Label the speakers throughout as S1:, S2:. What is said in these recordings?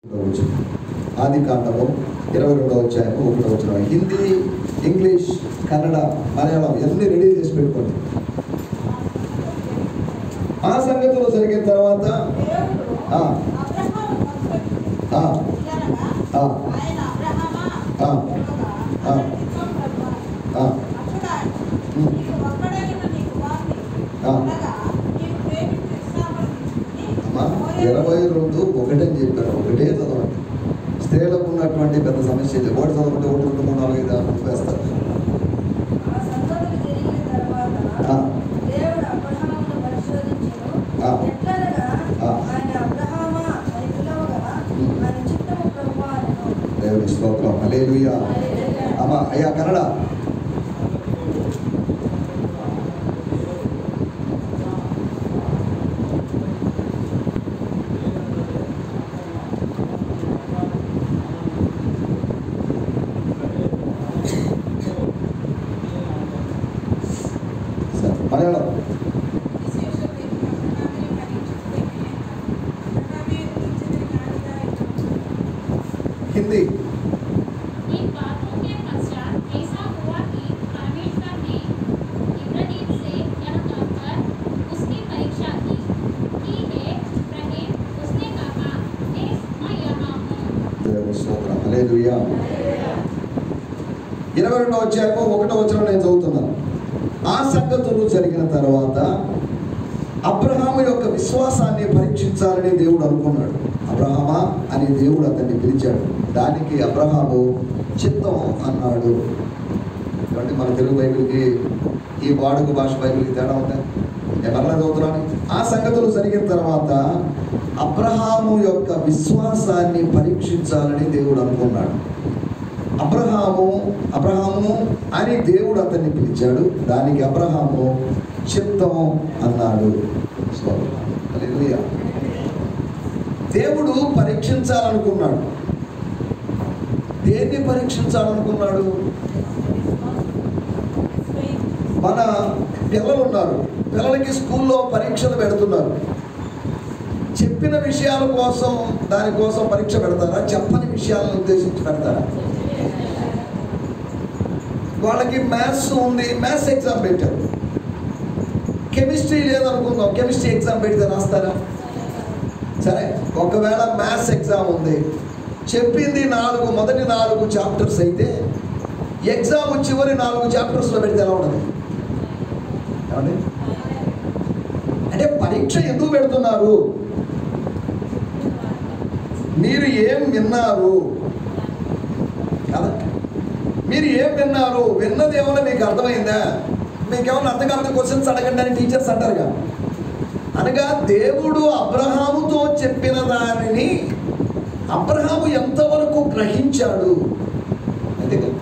S1: ఆది కాండము 22వ అధ్యాయము 1వ వచనం. హిందీ, ఇంగ్లీష్, కన్నడ, మలయాళం అన్ని రెడీ చేసి పెట్టుకోండి. ఆ సంగతులు జరిగిన తర్వాత ఇరవై 22 ఒకటని చెప్పారు. ఒకటే చదవండి. స్త్రీలకు ఉన్నటువంటి పెద్ద సమస్య ఇది. ఒకటి చదవకుంటే 1, 2, 3, 4, 5, 6 వేస్తారు. దేవుని స్తోత్రం. హల్లెలూయా. అమ్మా అయ్యా కన్నడ మలయాళం हिंदी।
S2: इन बातों के पश्चात ऐसा हुआ कि परमेश्वर ने इब्राहिम से यह कहकर उसकी परीक्षा की है इब्राहिम। उसने कहा मैं यहाँ हूँ।
S1: దేవుని స్తోత్రం. హల్లెలూయా. 22వ అధ్యాయము 1వ వచనం నేను చదువుతున్నాను. ఆ సంగతులు జరిగిన తర్వాత అబ్రహాము యొక్క విశ్వాసాన్ని పరీక్షించాలని దేవుడు అనుకున్నాడు. అబ్రహామా అని దేవుడు అతన్ని పిలిచాడు. దానికి అబ్రహాము చిత్తం అన్నాడు. కాబట్టి మన తెలుగు బైబిల్కి ఈ వాడుక భాష బైబిల్కి తేడా ఉంటాయి. నేను మరలా చదువుతున్నాను. ఆ సంగతులు జరిగిన తర్వాత అబ్రహాము యొక్క విశ్వాసాన్ని పరీక్షించాలని దేవుడు అనుకున్నాడు. అబ్రహాము అని దేవుడు అతన్ని పిలిచాడు. దానికి అబ్రహాము చిత్తం అన్నాడు. హల్లెలూయా. దేవుడు పరీక్షించాలనుకున్నాడు. దేన్ని పరీక్షించాలనుకున్నాడు? మన పిల్లలు ఉన్నారు. పిల్లలకి స్కూల్లో పరీక్షలు పెడుతున్నారు. చెప్పిన విషయాల కోసం దానికోసం పరీక్ష పెడతారా? చెప్పని విషయాలను ఉద్దేశించి పెడతారా? వాళ్ళకి మ్యాథ్స్ ఉంది, మ్యాథ్స్ ఎగ్జామ్ పెట్టారు. కెమిస్ట్రీ లేదనుకుందాం, కెమిస్ట్రీ ఎగ్జామ్ పెడితే రాస్తారా? సరే, ఒకవేళ మ్యాథ్స్ ఎగ్జామ్ ఉంది, చెప్పింది మొదటి 4 చాప్టర్స్ అయితే ఎగ్జామ్ చివరి 4 చాప్టర్స్లో పెడితే ఎలా ఉండదు? ఏమండి? అంటే పరీక్ష ఎందుకు పెడుతున్నారు? మీరు ఏం విన్నారు కదా? మీరు ఏం విన్నారు? విన్నది ఏమన్నా మీకు అర్థమైందా? మీకు ఏమన్నా అర్థం కాకపోతే క్వశ్చన్స్ అడగండి అని టీచర్స్ అంటారుగా. అనగా దేవుడు అబ్రహాముతో చెప్పిన దానిని అబ్రహాము ఎంతవరకు గ్రహించాడు అంతే కదా.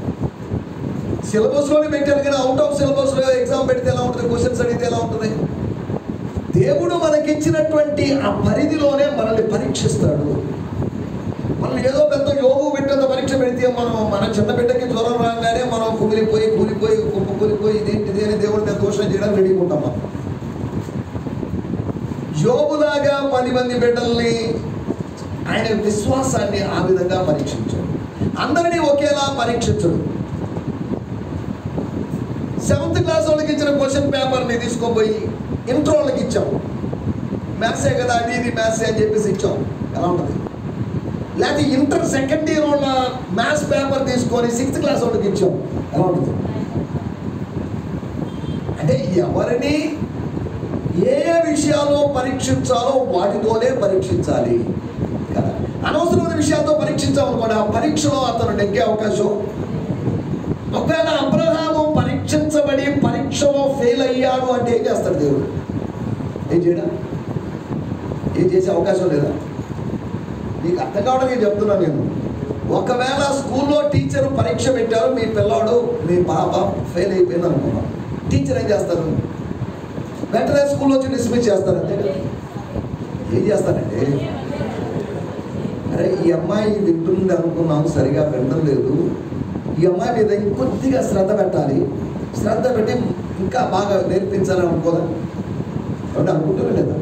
S1: సిలబస్లోనే పెట్టారు కానీ అవుట్ ఆఫ్ సిలబస్లో ఎగ్జామ్ పెడితే ఎలా ఉంటుంది? క్వశ్చన్స్ అడిగితే ఎలా ఉంటుంది? దేవుడు మనకిచ్చినటువంటి ఆ పరిధిలోనే మనల్ని పరీక్షిస్తాడు. మనం ఏదో పెద్ద యోగు పెట్టేంత పరీక్ష పెడితే మన చిన్న బిడ్డకి జ్వరం రాగానే మనం కూలిపోయి ఇదేంటిది అని దేవుడిని దోషం చేయడానికి రెడీ ఉంటాం. మనం యోగులాగా 10 మంది బిడ్డల్ని ఆయన విశ్వాసాన్ని ఆ విధంగా పరీక్షించాడు. అందరినీ ఒకేలా పరీక్షించడు. 7th క్లాస్ వాళ్ళకి ఇచ్చిన క్వశ్చన్ పేపర్ని తీసుకొని ఇంటర్ వాళ్ళకి ఇచ్చాం. మ్యాథ్సే కదా, ఇది మ్యాథ్సే అని చెప్పేసి ఇచ్చాం. ఎలా ఉంటుంది? లేకపోతే ఇంటర్ 2nd ఇయర్ వాళ్ళ మ్యాథ్స్ పేపర్ తీసుకొని 6th క్లాస్ వాళ్ళకి ఇచ్చాం. ఎలా ఉంటుంది? అంటే ఎవరిని ఏ విషయాల్లో పరీక్షించాలో వాటితోనే పరీక్షించాలి కదా. అనవసరమైన విషయాలతో పరీక్షించామనుకోండి, ఆ పరీక్షలో అతను నెగ్గే అవకాశం. ఒకవేళ అబ్రహాము పరీక్షించబడి పరీక్షలో ఫెయిల్ అయ్యాడు అంటే ఏం చేస్తాడు దేవుడు? ఏం చేయడా? ఏం చేసే అవకాశం లేదా? మీకు అర్థం కావడం నేను చెప్తున్నాను. నేను ఒకవేళ స్కూల్లో టీచర్ పరీక్ష పెట్టారు, మీ పిల్లాడు మీ పాప ఫెయిల్ అయిపోయింది అనుకున్నాం. టీచర్ ఏం చేస్తారు? వెంటనే స్కూల్లో వచ్చి డిస్మిస్ చేస్తారు. అంతే కదా. ఏం చేస్తారంటే, అరే ఈ అమ్మాయి వింటుంది అనుకున్నాం, సరిగా వినడం లేదు, ఈ అమ్మాయి మీద ఇంకొద్దిగా శ్రద్ధ పెట్టాలి, శ్రద్ధ పెట్టి ఇంకా బాగా నేర్పించాలని అనుకోదా? అంటే అనుకుంటారా లేదా?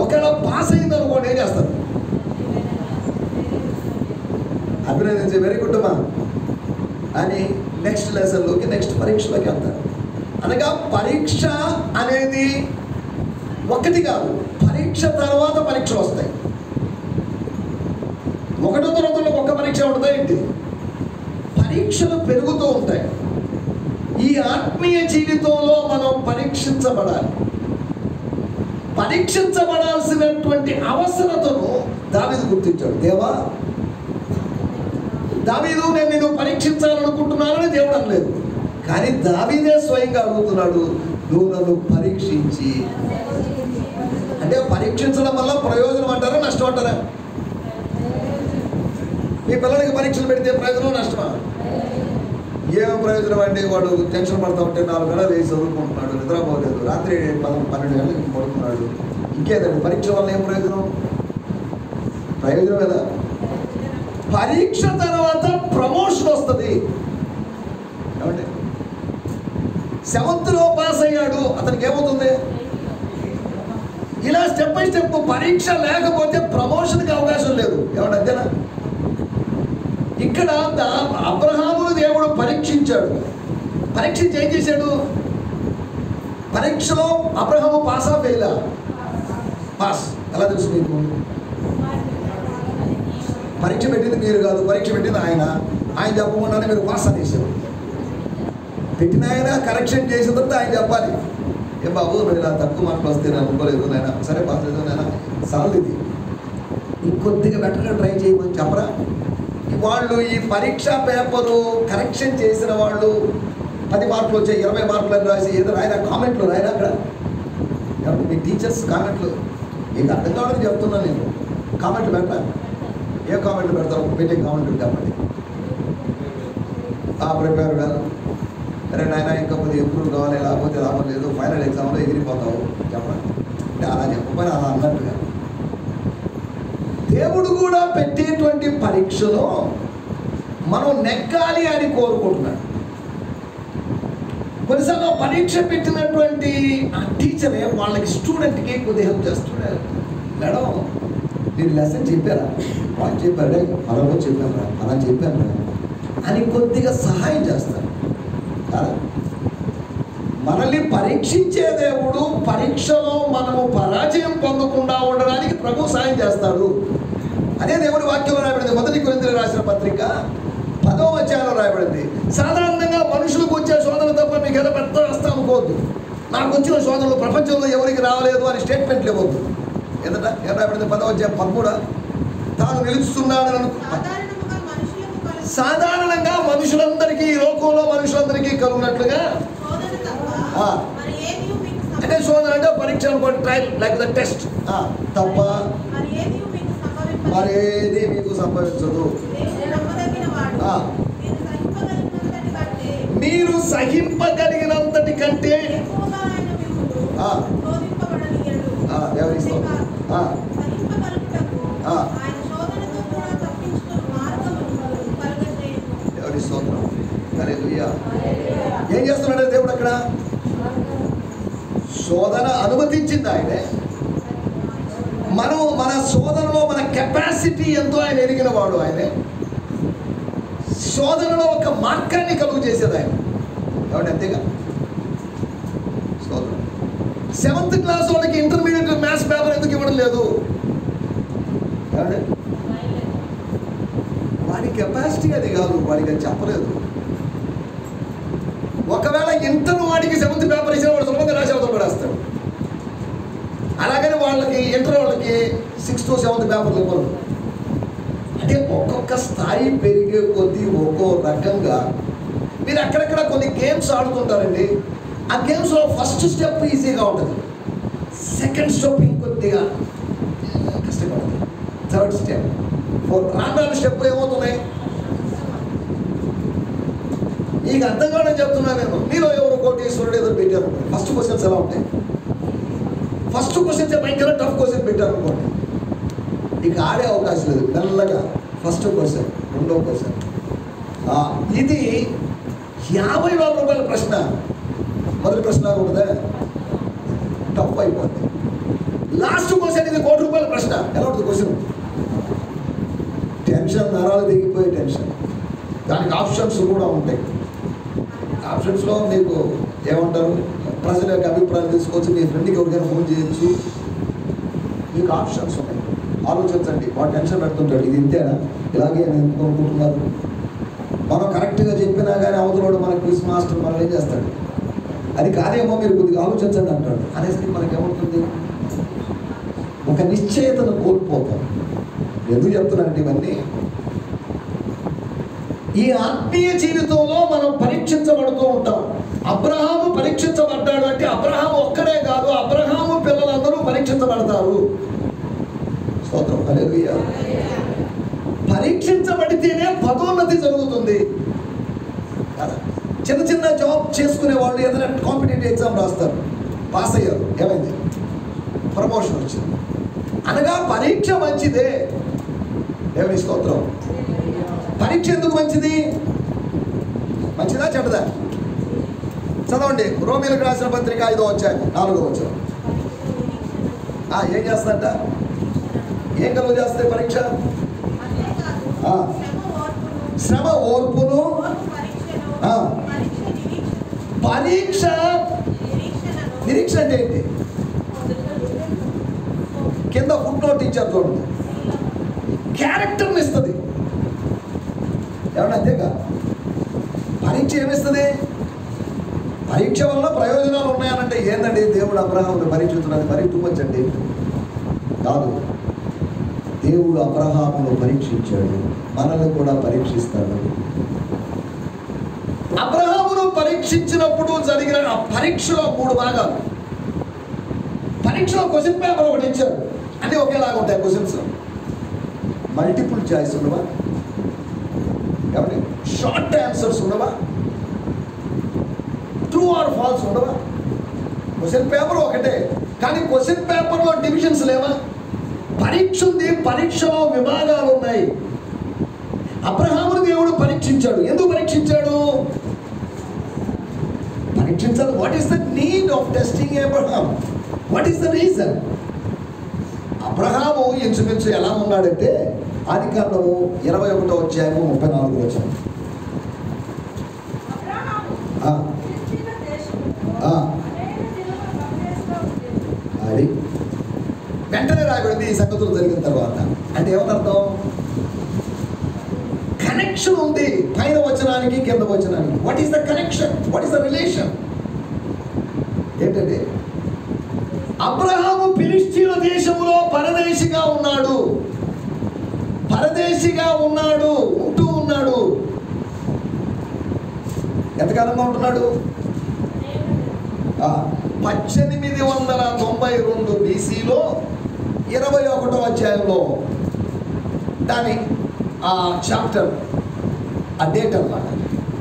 S1: ఒకవేళ పాస్ అయింది అనుకోండి, ఏం చేస్తారు? అభినందించే వెరీ గుడ్ మా అని నెక్స్ట్ లెసన్లోకి నెక్స్ట్ పరీక్షలోకి వెళ్తారు. అనగా పరీక్ష అనేది ఒకటి కాదు, పరీక్ష తర్వాత పరీక్షలు వస్తాయి. ఒకటో తరగతిలో ఒక్క పరీక్ష ఉంటుంది ఏంటి, పరీక్షలు పెరుగుతూ ఉంటాయి. ఈ ఆత్మీయ జీవితంలో మనం పరీక్షించబడాలి. పరీక్షించబడాల్సినటువంటి అవసరతను దావీదు గుర్తించాడు. దేవా, దావీదు నేను నిన్ను పరీక్షించాలనుకుంటున్నానని దేవుడు అనలేదు, కానీ దావీదే స్వయంగా అడుగుతున్నాడు, నువ్వు నన్ను పరీక్షించి. అంటే పరీక్షించడం వల్ల ప్రయోజనం అంటారా నష్టం అంటారా? మీ పిల్లలకి పరీక్షలు పెడితే ప్రయోజనం నష్టమా? ఏం ప్రయోజనం అండి, వాడు టెన్షన్ పడతా ఉంటే 4 గంటలు వేసి చదువుకుంటున్నాడు, నిద్రపోలేదు, రాత్రి 12 గంటలకి పడుతున్నాడు, ఇంకేదండి పరీక్ష వల్ల ఏం ప్రయోజనం? ప్రయోజనం కదా. పరీక్ష తర్వాత ప్రమోషన్ వస్తుంది. ఏమంటే 7th పాస్ అయ్యాడు, అతనికి ఏమవుతుంది? ఇలా స్టెప్ బై స్టెప్. పరీక్ష లేకపోతే ప్రమోషన్కి అవకాశం లేదు. ఏమంటే అంతేనా? ఇక్కడ అబ్రహామును దేవుడు పరీక్షించాడు. పరీక్షించి ఏం చేశాడు? పరీక్షలో అబ్రహాము పాసా ఫెయిలా? పాస్. ఎలా తెలుసు మీకు? పరీక్ష పెట్టింది మీరు కాదు, పరీక్ష పెట్టింది ఆయన. ఆయన చెప్పకుండానే మీరు పాస్ అనేసారు. పెట్టిన ఆయన కరెక్షన్ చేసిన తర్వాత ఆయన చెప్పాలి, ఏం బాబు నువ్వు ఇలా తక్కువ మార్కులు వస్తే నేను అనుకోలేదు నాయన, సరే పాస్ లేదు నాయన, సాల్వ్ ఇది, ఇంకొద్దిగా బెటర్గా ట్రై చేయమని చెప్పరా? వాళ్ళు ఈ పరీక్షా పేపరు కరెక్షన్ చేసిన వాళ్ళు 10 మార్కులు వచ్చాయి, 20 మార్కులు అని రాసి ఏదో రాయన కామెంట్లు రాయన అక్కడ. మీ టీచర్స్ కామెంట్లు మీకు అర్థం కావాలని చెప్తున్నాను నేను. కామెంట్లు పెట్టా? ఏ కామెంట్లు పెడతారు? పెట్టే కామెంట్లు చెప్పండి. ప్రిపేర్ వెల్, అరే నాయన ఇంకా కొద్దిగా ఇంప్రూవ్ కావాలి, లేకపోతే లాభం లేదు, ఫైనల్ ఎగ్జామ్లో ఎగిరిపోతావు చెప్పండి. అంటే అలా చెప్పకపోయినా అలా అన్నట్టుగా దేవుడు కూడా పెట్టేటువంటి పరీక్షలో మనం నెగ్గాలి అని కోరుకుంటున్నాడు. కొన్నిసార్లు పరీక్ష పెట్టినటువంటి ఆ టీచరే వాళ్ళకి స్టూడెంట్కి కొద్దిగా హెల్ప్ చేస్తున్నాడు. మేడం మీరు లెసన్ చెప్పారా? వాళ్ళు చెప్పారే, అలా చెప్పాను అలా చెప్పాను అని కొద్దిగా సహాయం చేస్తారు కదా. మనల్ని పరీక్షించే దేవుడు పరీక్షలో మనము పరాజయం పొందకుండా ఉండడానికి ప్రభు సాయం చేస్తాడు. అదే దేవుడి వాక్యంలో రాయబడింది. 1 కొరింథీయులకు రాసిన పత్రిక 10వ అధ్యాయంలో రాయబడింది. సాధారణంగా మనుషులకు వచ్చే శోధన తప్ప మీకు ఏదో పెద్ద వస్తా అనుకోవద్దు. నాకు వచ్చిన శోధనలు ప్రపంచంలో ఎవరికి రావలేదు అని స్టేట్మెంట్లు ఇవ్వద్దు. ఏంటంటే ఏం రాయబడింది? 10వ అధ్యాయం 13. తాను నిలుస్తున్నాడని సాధారణంగా మనుషులందరికీ, ఈ లోకంలో మనుషులందరికీ కలుగునట్లుగా. అంటే శోధన అంటే పరీక్ష అనుకోండి, ట్రయల్ లైక్ ద టెస్ట్ తప్ప మరేది మీకు సంభవించదు. మీరు సహింపగలిగినంతటి కంటే ఏం చేస్తున్నాడు దేవుడు అక్కడ? శోధన అనుమతించింది ఆయనే. మనం మన శోధనలో మన కెపాసిటీ ఎంతో ఆయన ఎరిగిన వాడు. ఆయనే శోధనలో ఒక మార్గాన్ని కలుగు చేసేది ఆయన. కాబట్టి అంతేగా శోధన. 7th క్లాస్ వాళ్ళకి ఇంటర్మీడియట్ మ్యాథ్స్ పేపర్ ఎందుకు ఇవ్వడం లేదు? వాడి కెపాసిటీ అది కాదు, వాడికి అది చెప్పలేదు. ఒకవేళ ఇంటర్ వాడికి 7th పేపర్ ఇచ్చిన వాడు సులభంగా రాసి అవతల పడేస్తాడు. అలాగని వాళ్ళకి ఇంటర్ వాళ్ళకి 6th 7th పేపర్లు ఇవ్వరు. అంటే ఒక్కొక్క స్థాయి పెరిగే కొద్దీ ఒక్కో రకంగా. మీరు అక్కడక్కడ కొన్ని గేమ్స్ ఆడుతుంటారండి. ఆ గేమ్స్లో ఫస్ట్ స్టెప్ ఈజీగా ఉంటుంది, సెకండ్ స్టెప్ ఇంకొద్దిగా కష్టపడుతుంది, థర్డ్ స్టెప్, రాను స్టెప్ ఏమవుతున్నాయి నీకు అర్థం కావడం చెప్తున్నా నేను. మీలో ఎవరు కోటీశ్వరుడు ఏదో పెట్టారు, ఫస్ట్ క్వశ్చన్స్ ఎలా ఉంటాయి? ఫస్ట్ క్వశ్చన్స్ భయంకర టఫ్ క్వశ్చన్ పెట్టారు అనుకోండి, ఇక ఆడే అవకాశం లేదు. మెల్లగా ఫస్ట్ క్వశ్చన్, రెండో క్వశ్చన్, ఇది 50,000 రూపాయల ప్రశ్న, మొదటి ప్రశ్న ఉంటుందా టఫ్ అయిపోతుంది. లాస్ట్ క్వశ్చన్ ఇది 1,00,00,000 రూపాయల ప్రశ్న, ఎలా ఉంటుంది క్వశ్చన్? 10 టెన్షన్ నరాలు దిగిపోయే టెన్షన్. దానికి ఆప్షన్స్ కూడా ఉంటాయి. ఆప్షన్స్లో మీకు ఏమంటారు, ప్రజల యొక్క అభిప్రాయం తీసుకోవచ్చు, మీ ఫ్రెండ్కి ఎవరికైనా ఫోన్ చేయొచ్చు, మీకు ఆప్షన్స్ ఉన్నాయి. ఆలోచించండి. వాడు టెన్షన్ పెడుతుంటాడు, ఇది ఇంతేనా, ఇలాగే అని ఎందుకు అనుకుంటున్నారు. మనం కరెక్ట్గా చెప్పినా కానీ అవతలోడు మన క్విజ్ మాస్టర్ మనం ఏం చేస్తాడు, అది కాదేమో మీరు కొద్దిగా ఆలోచించండి అంటాడు. అనేసరికి మనకి ఏమవుతుంది, ఒక నిశ్చయతను కోల్పోతాం. ఎందుకు చెప్తున్నానంటే ఇవన్నీ, ఈ ఆత్మీయ జీవితంలో మనం పరీక్షించబడుతూ ఉంటాం. అబ్రహాము పరీక్షించబడ్డాడు అంటే అబ్రహాము ఒక్కడే కాదు, అబ్రహాము పిల్లలందరూ పరీక్షించబడతారు. స్తోత్రం, హల్లెలూయా. పరీక్షించబడితేనే పదోన్నతి జరుగుతుంది కదా. చిన్న చిన్న జాబ్ చేసుకునే వాళ్ళు ఏదైనా కాంపిటేటివ్ ఎగ్జామ్ రాస్తారు, పాస్ అయ్యారు, ఏమైంది, ప్రమోషన్ వచ్చింది. అనగా పరీక్ష మంచిదే. దేవుని స్తోత్రం. పరీక్ష ఎందుకు మంచిది? మంచిదా చెడ్డదా? చదవండి, రోమీలకు రాసిన పత్రిక 5వ అధ్యాయం 4వ వచనం. ఏం చేస్తాంట, ఏం కలుగు చేస్తాయి పరీక్ష? శ్రమ ఓర్పును. పరీక్ష నిరీక్షణ అంటే ఏంటి? కింద ఫుట్ నోట్ ఇచ్చారు చూడండి, క్యారెక్టర్ని ఇస్తుంది. ఏమన్నా అంతేగా? పరీక్ష ఏమిస్తుంది? పరీక్ష వల్ల ప్రయోజనాలు ఉన్నాయనంటే ఏందండి, దేవుడు అబ్రహాముని పరీక్షిస్తున్నాడు, మరి టూ మచ్ అండి. కాదు, దేవుడు అబ్రహామును పరీక్షించాడు, మనల్ని కూడా పరీక్షిస్తాడు. అబ్రహామును పరీక్షించినప్పుడు జరిగిన ఆ పరీక్షలో 3 భాగాలు. పరీక్షలో క్వశ్చన్ పేపర్ ఒకటి ఇచ్చారు, అన్నీ ఒకేలాగా ఉంటాయి క్వశ్చన్స్. మల్టిపుల్ చాయిస్ ఉండవా, షార్ట్ ఆన్సర్స్ ఉండవా, ట్రూ ఆర్ ఫాల్స్ ఉండవా. క్వశ్చన్ పేపర్ ఒకటే, కానీ క్వశ్చన్ పేపర్లో డివిజన్స్ లేవా? పరీక్ష ఉంది, పరీక్షలో విభాగాలు ఉన్నాయి. అబ్రహామును దేవుడు పరీక్షించాడు. ఎందుకు పరీక్షించాడు? పరీక్షించాలి. What is the need of testing Abraham? What is the reason? Abraham ఇంచుమించు ఎలా ఉన్నాడంటే, ఆదికాండము 21వ అధ్యాయము 34వ వచనం. అది వెంటనే రాయబడింది ఈ సంగతులు జరిగిన తర్వాత. అంటే ఏమర్థం? కనెక్షన్ ఉంది పైన వచనానికి కింద వచనానికి. What is the connection? What is the relation? ఏంటంటే, అబ్రహాము ఫిలిష్తీయుల దేశంలో పరదేశిగా ఉన్నాడు. పరదేశిగా ఉన్నాడు, ఉంటూ ఉన్నాడు. ఎంతకాలంగా ఉంటున్నాడు? 1892 BCలో 21వ అధ్యాయంలో దాని చాప్టర్, ఆ డేట్ అన్నమాట.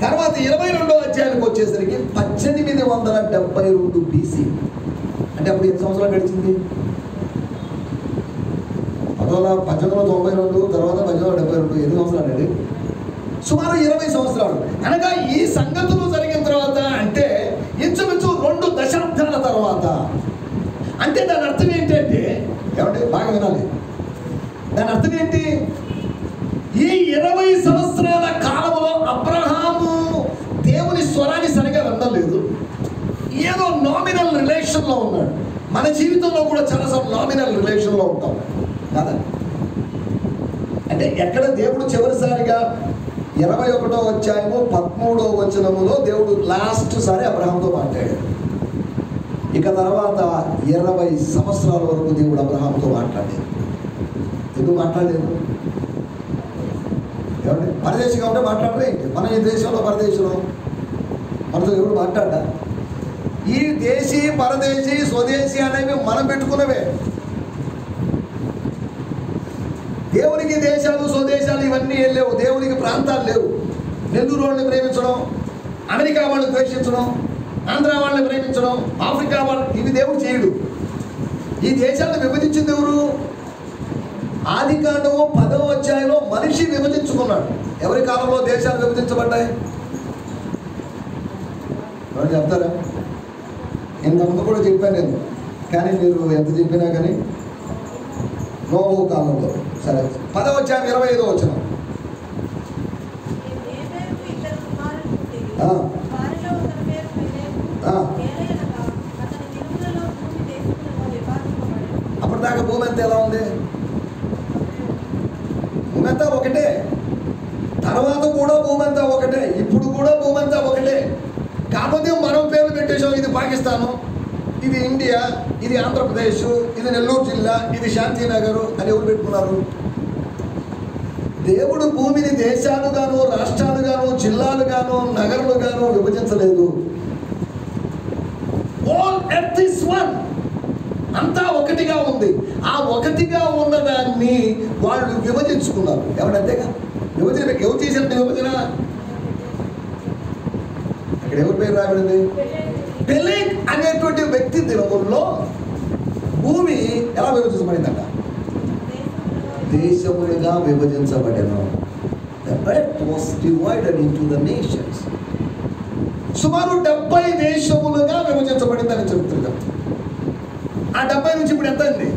S1: తర్వాత 22వ అధ్యాయానికి వచ్చేసరికి 1872 BC. అంటే అప్పుడు ఎన్ని సంవత్సరాలు గడిచింది? 1892 తర్వాత 1872, ఎన్ని సంవత్సరాలు అండి? సుమారు 20 సంవత్సరాలు. అనగా ఈ సంగతులు జరిగిన తర్వాత అంటే ఇంచుమించు 2 దశాబ్దాల తర్వాత. అంటే దాని అర్థం ఏంటంటే, ఏమంటే బాగా వినాలి, దాని అర్థం ఏంటి? ఈ 20 సంవత్సరాల కాలంలో అబ్రహాము దేవుని స్వరాన్ని సరిగా వినలేదు. ఏదో నామినల్ రిలేషన్లో ఉన్నాడు. మన జీవితంలో కూడా చాలాసార్లు నామినల్ రిలేషన్లో ఉంటాం కదా. అంటే ఎక్కడ దేవుడు చివరిసారిగా 21వ అధ్యాయము 13వ వచనములో దేవుడు లాస్ట్ సారి అబ్రహాంతో మాట్లాడాడు. ఇక తర్వాత 20 సంవత్సరాల వరకు దేవుడు అబ్రహాంతో మాట్లాడాడు. ఎందుకు మాట్లాడలేదు? ఏమంటే పరదేశిగా ఉంటే మాట్లాడరే ఏంటి? మన ఈ దేశంలో పరదేశంలో మనతో ఎవరు మాట్లాడా? ఈ దేశీ పరదేశీ స్వదేశీ అనేవి మనం పెట్టుకున్నవే. దేవునికి దేశాలు స్వదేశాలు ఇవన్నీ ఏం లేవు. దేవునికి ప్రాంతాలు లేవు. నెల్లూరు వాళ్ళని ప్రేమించడం, అమెరికా వాళ్ళని ద్వేషించడం, ఆంధ్ర వాళ్ళని ప్రేమించడం, ఆఫ్రికా వాళ్ళు, ఇవి దేవుడు చేయడు. ఈ దేశాలను విభజించింది ఎవరు? ఆదికాండము 10వ అధ్యాయంలో మనిషి విభజించుకున్నాడు. ఎవరి కాలంలో దేశాలు విభజించబడ్డాయి? ఎవరు చెప్తారా? ఇంతకుముందు కూడా చెప్పాను నేను, కానీ మీరు ఎంత చెప్పినా కానీ నోహు కాలంలో సరే 10వ అధ్యాయం 25వ వచనం. అప్పటిదాకా భూమి అంతా ఎలా ఉంది? భూమి అంతా ఒకటే, తర్వాత కూడా భూమి అంతా ఒకటే, ఇప్పుడు కూడా భూమి అంతా ఒకటే. కాకపోతే మనం పేర్లు పెట్టేసాం. ఇది పాకిస్తాను, ఇది ఇండియా, ఇది ఆంధ్రప్రదేశ్, ఇది నెల్లూరు జిల్లా, ఇది శాంతినగర్ అని ఎవరు పెట్టుకున్నారు? దేవుడు భూమిని దేశాలుగాను, రాష్ట్రాలుగాను, జిల్లాలుగాను, నగరాలుగాను విభజించలేదు. ఆల్ ఎర్త్ ఇస్ వన్, అంతా ఒకటిగా ఉంది. ఆ ఒకటిగా ఉన్నదాన్ని వాళ్ళు విభజించుకున్నారు. ఎవరంతేగా విభజన, ఎవరు చేసినట్టు విభజన? అక్కడ ఎవరి పేరు రాబడింది? పెలెగ్ అనేటువంటి వ్యక్తి దినముల్లో భూమి ఎలా విభజించబడిందంట? దేశములుగా విభజించబడెను. The earth was divided into the nations. సుమారు 70 దేశములుగా విభజించబడిందని చెప్తున్నారు. ఆ 70 నుంచి ఇప్పుడు ఎంత అండి?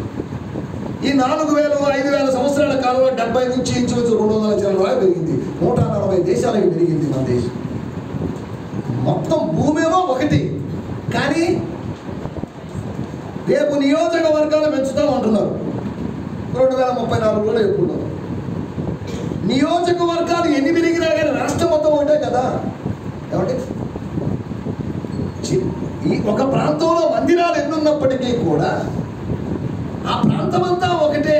S1: ఈ 4000-5000 సంవత్సరాల కాలంలో 70 నుంచి ఇంచుమించు 200 చిల్లర పెరిగింది. 140 దేశాలకు పెరిగింది మన దేశం. మొత్తం భూమేమో ఒకటి, కానీ రేపు నియోజకవర్గాలు పెంచుతాం అంటున్నారు. 2034లో ఎక్కువ నియోజకవర్గాలు ఎన్ని పెరిగినా కానీ రాష్ట్రం మొత్తం ఒకటే కదా. ఏమంటే ఈ ఒక ప్రాంతంలో మందిరాలు ఎన్నున్నప్పటికీ కూడా ఆ ప్రాంతం అంతా ఒకటే,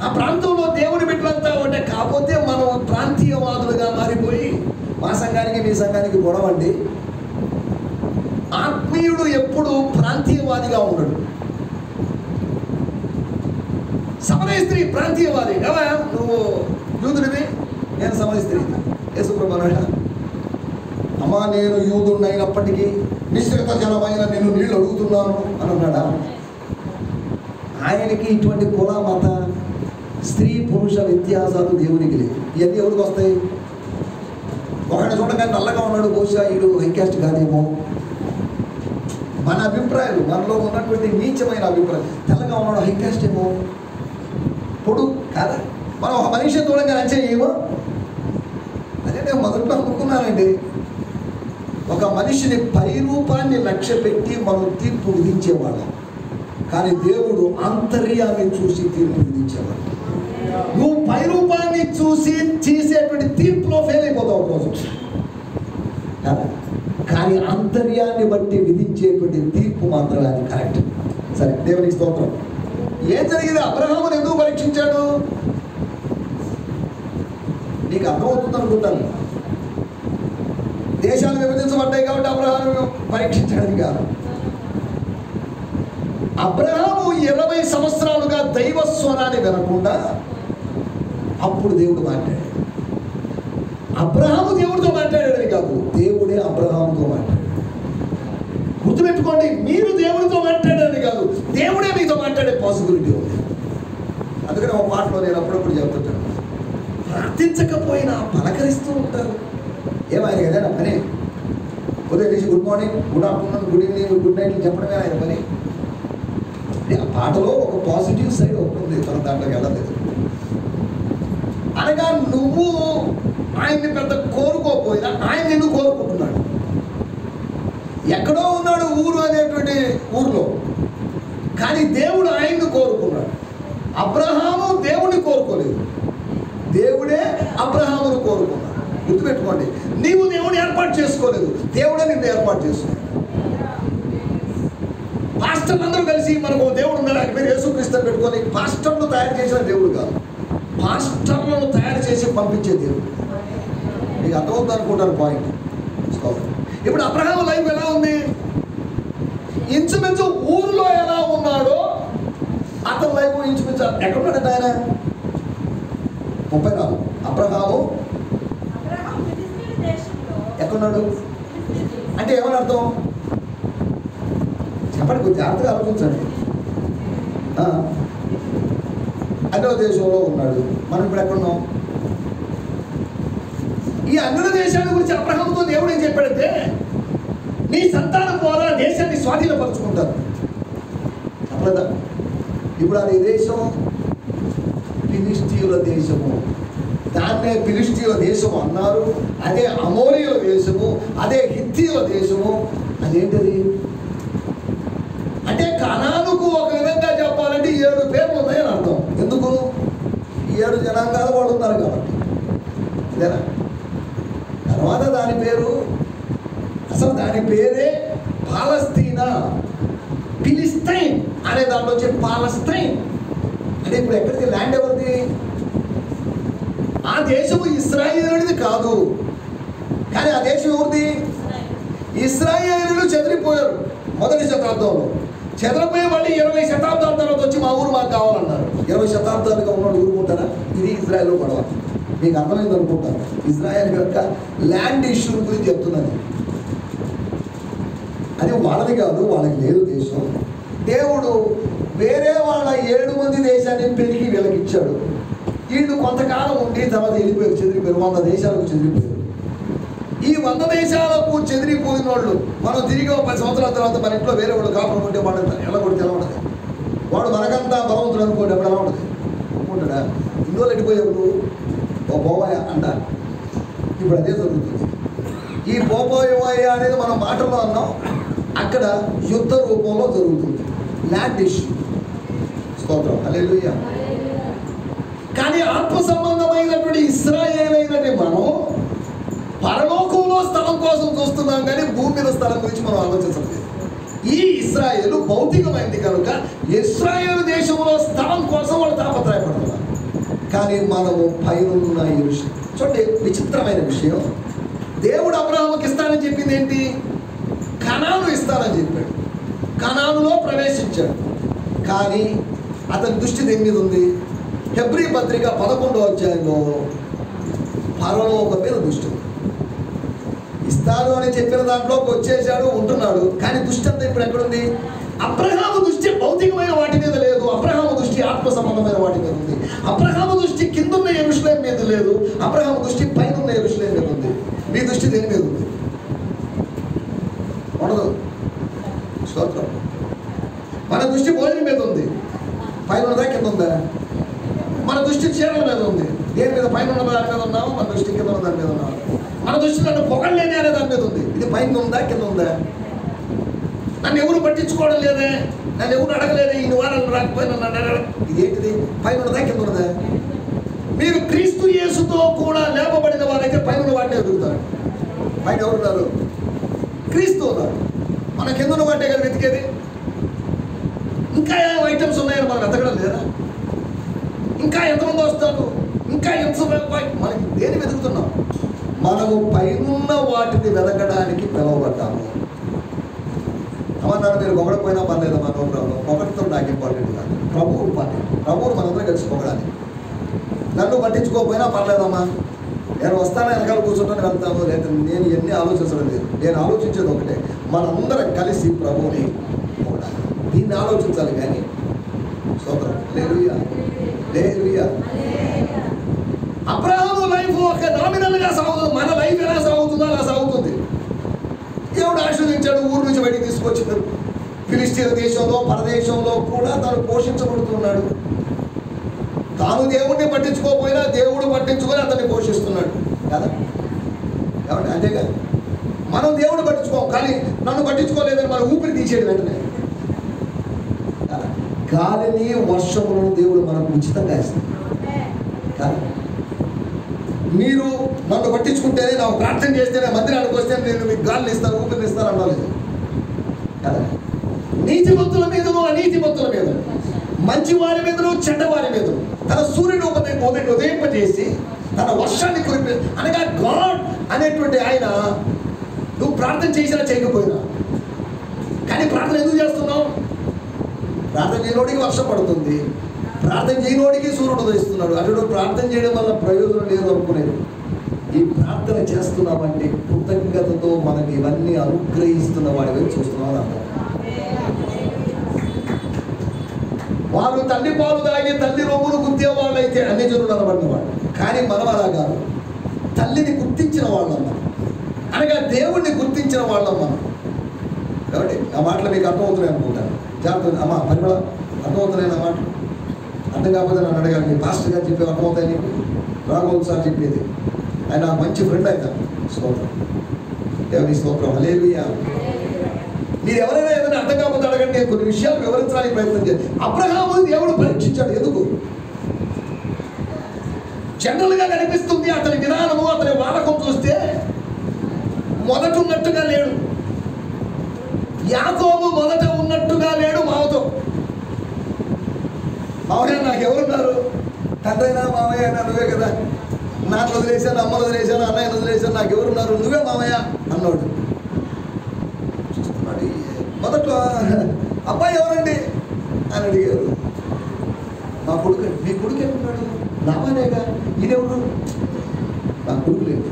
S1: ఆ ప్రాంతంలో దేవుని బిడ్డలంతా ఒకటే. కాకపోతే మనం ప్రాంతీయవాదులుగా మారిపోయి మా సంఘానికి మీ సంఘానికి గొడవ అండి. ఆత్మీయుడు ఎప్పుడు ప్రాంతీయవాదిగా ఉండడు. సమరయ స్త్రీ ప్రాంతీయవాది. కదా, నువ్వు యూదుడివి, నేను సమరయ స్త్రీ. యేసుప్రభువా, అమ్మా నేను యూదుడిని అయినప్పటికీ మిశ్రిత జనమైన నేను నీళ్ళు అడుగుతున్నాను అని అన్నాడా? ఆయనకి ఇటువంటి కుల మత స్త్రీ పురుష వ్యత్యాసాలు దేవునికి లేవు. ఇవన్నీ ఎవరికి వస్తాయి? ఒకటి చూడగానే నల్లగా ఉన్నాడు, బహుశా వీడు హైకాస్ట్ కాదేమో. మన అభిప్రాయాలు, మనలో ఉన్నటువంటి నీచమైన అభిప్రాయం. తెల్లగా ఉన్నాడు హైకాస్ట్ ఏమో, పొడు కాదా? మనం ఒక మనిషిని చూడగానే అంచేయేమో. అదే నేను మొదట్లో అనుకున్నానండి, ఒక మనిషిని పై రూపాన్ని లక్ష్య పెట్టి మనం తీర్పు విధించేవాళ్ళం, కానీ దేవుడు ఆంతర్యాన్ని చూసి తీర్పు విధించేవాడు. నువ్వు పై రూపాన్ని చూసి చేసేటువంటి తీర్పులో ఫెయిల్ అయిపోతావు ఒకరోజు, కానీ ఆంతర్యాన్ని బట్టి విధించేటువంటి తీర్పు మాత్రమే అది కరెక్ట్. సరే, దేవునికి స్తోత్రం. ఏం జరిగింది? అబ్రహామును ఎందుకు పరీక్షించాడు? నీకు అర్థమవుతుంది అనుకుంటాను. దేశాలు విభజించబడ్డాయి కాబట్టి అబ్రహాము పరీక్షించడానికి కాదు. అబ్రహాము 20 సంవత్సరాలుగా దైవ స్వరాన్ని వినకుండా అప్పుడు దేవుడు మాట్లాడాడు. అబ్రహాము దేవుడితో మాట్లాడాడని కాదు, దేవుడే అబ్రహాముతో మాట్లాడాడు. గుర్తుపెట్టుకోండి, మీరు దేవుడితో మాట్లాడారని కాదు, దేవుడే మీతో మాట్లాడే పాసిబిలిటీ ఉంది. అందుకని ఒక మాటలో నేను అప్పుడప్పుడు చెప్తుంటాను, ప్రార్థించకపోయినా పలకరిస్తూ ఉంటారు. ఏమైనా కదా నా పని? ఉదయం లేచి good morning, good afternoon, good evening, good night చెప్పడమే ఆయన పని. ఆ పాటలో ఒక పాజిటివ్ సైడ్ ఉంటుంది, తన దాంట్లోకి వెళ్ళలేదు. అనగా నువ్వు ఆయన్ని పెద్ద కోరుకోకపోయినా ఆయన నిన్ను కోరుకుంటున్నాడు. ఎక్కడో ఉన్నాడు ఊరు అనేటువంటి ఊరిలో, కానీ దేవుడు ఆయన్ని కోరుకున్నాడు. అబ్రహాము దేవుడిని కోరుకోలేదు, దేవుడే అబ్రహామును కోరుకున్నాడు. గుర్తుపెట్టుకోండి, నీవు దేవుని ఏర్పాటు చేసుకోలేదు, దేవుడే నిన్ను ఏర్పాటు చేసుకున్నాడు. పాస్టర్లు అందరూ కలిసి మనకు దేవుడు ఉన్నాడు, ఆయన పేరు యేసుక్రీస్తు పెట్టుకొని పాస్టర్లు తయారు చేసిన దేవుడు కాదు, పాస్టర్లను తయారు చేసి పంపించే దేవుడు. మీకు అర్థమవుతుంది అనుకుంటాను పాయింట్. ఇప్పుడు అబ్రహాము లైఫ్ ఎలా ఉంది? ఇంచుమించు ఊరిలో ఎలా ఉన్నాడో అతని లైఫ్ ఇంచుమించు ఎక్కడున్నాడంటే ఆయన 34. అబ్రహాము ఎక్కడున్నాడు అంటే ఏమని అర్థం చెప్పండి, కొంచెం జాగ్రత్తగా ఆలోచించండి. అన్య దేశంలో ఉన్నాడు. మనం ఇప్పుడు ఎక్కడున్నాం? ఈ అన్య దేశాల గురించి అబ్రహాముతో దేవుడు ఏం చెప్పాడంటే, నీ సంతానం ద్వారా దేశాన్ని స్వాధీనపరుచుకుంటారు. చెప్పలేదా? ఇప్పుడు అది దేశం ఫిలిష్తీయుల దేశము. దాన్నే ఫిలిష్తీయుల దేశము అన్నారు. అదే అమోరీయుల దేశము, అదే హిత్తీయుల దేశము. అదేంటది అంటే కనానుకు ఒక విధంగా చెప్పాలంటే 7 పేర్లు ఉన్నాయని అర్థం. ఎందుకు? 7 జనాంగాల వాళ్ళు ఉన్నారు కాబట్టి. ఇదేనా? తర్వాత దాని పేరు, అసలు దాని పేరే పాలస్తీనా. ఫిలిస్తైన్ అనే దాంట్లో వచ్చి పాలస్తైన్ అంటే ఇప్పుడు ఎక్కడికి ల్యాండ్ ఎవరిది? ఆ దేశము ఇశ్రాయేలుది కాదు, కానీ ఆ దేశం ఎవరిది? ఇశ్రాయేలీయులు చెదిరిపోయారు మొదటి శతాబ్దంలో. చెదరపోయి మళ్ళీ 20 శతాబ్దాల తర్వాత వచ్చి మా ఊరు మాకు కావాలన్నారు. 20 శతాబ్దాలుగా ఉన్నాడు ఊరుకుంటారా? ఇది ఇజ్రాయెల్ గొడవ. మీకు అర్థమైంది అనుకుంటారు. ఇజ్రాయెల్ యొక్క ల్యాండ్ ఇష్యూ గురించి చెప్తున్నది. అది వాళ్ళది కాదు, వాళ్ళకి లేదు దేశం. దేవుడు వేరే వాళ్ళ 7 మంది దేశాన్ని పెరిగి వీళ్ళకి ఇచ్చాడు. వీళ్ళు కొంతకాలం ఉండి తర్వాత వెళ్ళిపోయారు, చెదిరిపోయారు. 100 దేశాలకు చెదిరిపోయారు. ఈ 100 దేశాలకు చెదిరిపోయిన వాళ్ళు మనం తిరిగి 10 సంవత్సరాల తర్వాత మన ఇంట్లో వేరే వాళ్ళు కాపురం ఉంటే వాడు ఎలా కొడితే ఎలా ఉండదు? వాడు మనకంతా బలవంతుడు అనుకోండి, అప్పుడు ఎలా ఉండదు? అనుకుంటాడా? ఇందులో ఎట్టిపోయావు నువ్వు ఓ పోవాయ అంట. ఇప్పుడు అదే జరుగుతుంది. ఈ పోపోయవాయ అనేది మనం మాటల్లో అన్నాం, అక్కడ యుద్ధ రూపంలో జరుగుతుంది. Land issue. స్తోత్రం, హల్లెలూయా. కానీ ఆత్మ సంబంధమైనటువంటి ఇశ్రాయేలు అయినటువంటి మనం పరలోకంలో స్థలం కోసం చూస్తున్నాం, కానీ భూమి మీద స్థలం గురించి మనం ఆలోచించలేదు. ఈ ఇశ్రాయేలు భౌతికమైంది కనుక ఇశ్రాయేలు దేశంలో స్థలం కోసం వాళ్ళు తాపత్రయపడుతున్నారు. కానీ మనము పైనున్న యెరూషలేము. చూడండి, విచిత్రమైన విషయం. దేవుడు అబ్రహాముకి ఇస్తానని చెప్పింది ఏంటి? కనాను ఇస్తానని చెప్పాడు. కనానులో ప్రవేశించాడు. కానీ అతని దృష్టి దేని మీద ఉంది? హెబ్రీ పత్రిక 11వ అధ్యాయంలో పరలోకం మీద దృష్టి ఉంది. ఇస్తాను అని చెప్పిన దాంట్లోకి వచ్చేసాడు, ఉంటున్నాడు. కానీ దృష్టి అంతా ఇప్పుడు ఎక్కడుంది? అబ్రహాము దృష్టి భౌతికమైన వాటి మీద లేదు. అబ్రహాము దృష్టి ఆత్మ సంబంధమైన వాటి మీద ఉంది. అబ్రహాము దృష్టి కిందున్న యెరూషలేము మీద లేదు. అబ్రహాము దృష్టి పైన ఉన్న యెరూషలేము మీద ఉంది. మీ దృష్టి దేని మీద ఉంది? ఉండదు. స్తోత్రం. మన దృష్టి భోజనం మీద ఉంది. పైన ఉన్నదా కింద ఉందా? మన దృష్టి చీరల మీద ఉంది. దేని మీద? పైన ఉన్న దాని మీద ఉన్నాము. మన దృష్టి కింద ఉన్న దాని మీద ఉన్నాము. మన దృష్టి నన్ను పొగలేని అనే దాని మీద ఉంది. ఇది పైన ఉందా కింద ఉందా? నన్ను ఎవరు పట్టించుకోవడం లేదే, నన్ను ఎవరు అడగలేదే, ఈ వారాలు రాకపోయినా నన్ను అడగ. ఇదేంటిది? పైన ఉన్నదా కింద ఉన్నదా? మీరు క్రీస్తు యేసుతో కూడా లేపబడిన వారైతే పైన ఉన్న వాటిని ఎదుగుతారు. పైన ఎవరున్నారు? క్రీస్తు ఉన్నారు. మన కింద ఉన్న వాటే కదా వెతికేది. ఇంకా ఏం ఐటమ్స్ ఉన్నాయని మనం వెతకడం లేదా? ఇంకా ఎంతమంది వస్తారు? ఇంకా ఎంత మనకి దేని వెతుకుతున్నాం? మనము పైనున్న వాటిని వెతకడానికి పిలువబడ్డాము. అమ్మన్నారు, మీరు పొగడపోయినా పర్లేదు, మన ప్రోగ్రాంలో పొగడతో నాకు ఇంపార్టెంట్ కాదు. ప్రభువు పని, ప్రభువుని మనందరం కలిసి పొగడాలి. నన్ను పట్టించుకోకపోయినా పర్లేదమ్మా, నేను వస్తాను, వెనకాల కూర్చుంటాను, వెళ్తాను. లేదా నేను ఎన్ని ఆలోచించడం లేదు. నేను ఆలోచించేది ఒకటే, మనందరం కలిసి ప్రభువుని పొగడాలి. దీన్ని ఆలోచించాలి. కానీ స్తోత్రం, హల్లెలూయా, హల్లెలూయా. అబ్రహాము లైఫ్ ఒక నామినల్గా సాగుతుంది. మన లైఫ్ ఎలా సాగుతుందో అలా సాగుతుంది. దేవుడు ఆశీర్వదించాడు, ఊరు నుంచి బయటికి తీసుకొచ్చింది. ఫిలిస్తీన్ దేశంలో పరదేశంలో కూడా తాను పోషించబడుతున్నాడు. తాను దేవుడిని పట్టించుకోకపోయినా దేవుడు పట్టించుకొని అతన్ని పోషిస్తున్నాడు కదా. కాబట్టి అంతేగా, మనం దేవుడు పట్టించుకోం, కానీ నన్ను పట్టించుకోలేదని మన ఊపిరి తీసేది వెంటనే. గాలిని వర్షములను దేవుడు మనకు ఉచితంగా ఇస్తాడు కదా. మీరు నన్ను పట్టించుకుంటేనే, నాకు ప్రార్థన చేస్తేనే, మందిరానికి వస్తే నేను మీకు గాలిని ఇస్తాను, ఊపిరిని ఇస్తాను అన్నలేదు కదా. నీతిమంతుల మీదను అనీతిమంతుల మీద, మంచి వారి మీదను చెడ్డవారి మీదను తన సూర్యుడు ఉదయింపజేసి తన వర్షాన్ని కురిపి అనగా గాడ్ అనేటువంటి ఆయన నువ్వు ప్రార్థన చేసినా చేయకపోయినా, కానీ ప్రార్థన ఎందుకు చేస్తున్నావు? ప్రార్థన చేయనోడికి వర్షం పడుతుంది, ప్రార్థన చేయనోడికి సూర్యుడు ఉదయిస్తున్నాడు. అటు ప్రార్థన చేయడం వల్ల ప్రయోజనం లేదు అనుకునేది. ఈ ప్రార్థన చేస్తున్నామంటే కృతజ్ఞతతో మనకి ఇవన్నీ అనుగ్రహిస్తున్న వాడి వైపు చూస్తున్నామని అర్థం. వారు తల్లి పాలు తాగి తల్లి రొమ్మును గుర్తే వాళ్ళైతే అన్ని జనులు అనబడిన వాళ్ళు, కానీ మనం అలా కాదు. తల్లిని గుర్తించిన వాళ్ళం మనం, అనగా దేవుణ్ణి గుర్తించిన వాళ్ళం మనం. కాబట్టి ఆ మాటలు మీకు అర్థమవుతున్నాయి అనుకుంటాను. జాగ్రత్త అమ్మా, పరిమళ, అర్థమవుతున్నాయి ఆ మాటలు. అర్థం కాకపోతే నన్ను అడగాలి, మీ పాస్టర్ గారు చెప్పే అర్థమవుతాయి నీకు? రాఘవులు సార్ చెప్పేది, ఆయన మంచి ఫ్రెండ్ ఆయన. స్తోత్రం, దేవుని స్తోత్రం, హల్లెలూయా. మీరు ఎవరైనా ఏదైనా అర్థం కాకపోతే అడగండి, నేను కొన్ని విషయాలు వివరించడానికి ప్రయత్నం చేయాలి. అబ్రహాముని దేవుడు పరీక్షించాడు. ఎందుకు? జనరల్గా కనిపిస్తుంది అతని విధానము, అతని వాడకం చూస్తే మొదట ఉన్నట్టుగా లేడు. యాకోబు మొదట ఉన్నట్టుగా లేడు మావతో. మావయ్య నాకు ఎవరున్నారు? తండ్రైనా మావయ్య అయినా నువ్వే కదా. నాన్న వదిలేశాను, అమ్మను వదిలేశాను, అన్నయ్యను వదిలేశాను, నాకు ఎవరున్నారు? నువ్వే మావయ్య అన్నాడు. చూస్తున్నాడు. మొదట్లో అబ్బాయి ఎవరండి అని అడిగారు. మా కొడుకు. మీ కొడుకు ఏమన్నాడు? నామానేగా. ఈయనెవరు? నా కొడుకు లేదు.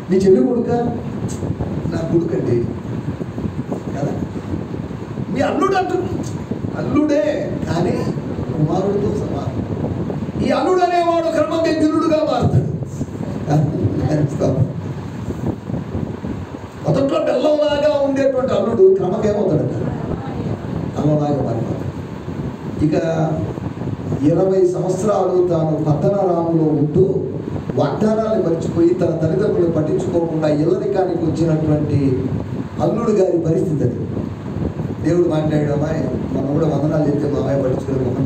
S1: నీ చెల్లి కొడుక? నా కొడుకు అండి కదా. మీ అల్లుడు అంటు, అల్లుడే కానీ కుమారుడితో సమానం. ఈ అల్లుడు అనేవాడు క్రమంగా గిల్లుడుగా మారుతాడు. మొదట్లో బెల్లంలాగా ఉండేటువంటి అల్లుడు క్రమంగా ఏమవుతాడంట? అల్లంలాగా మారిపోతాడు. ఇక 20 సంవత్సరాలు తాను పద్దనరాములో ఉంటూ వాగ్దానాన్ని మర్చిపోయి తన తల్లిదండ్రులు పట్టించుకోకుండా ఇల్లరికానికి వచ్చినటువంటి అల్లుడు గారి పరిస్థితి అది. దేవుడు మాట్లాడాడు, అమ్మాయి మనం కూడా వందనాలు చెప్తే మా అమ్మాయి పట్టించుకొని మొహం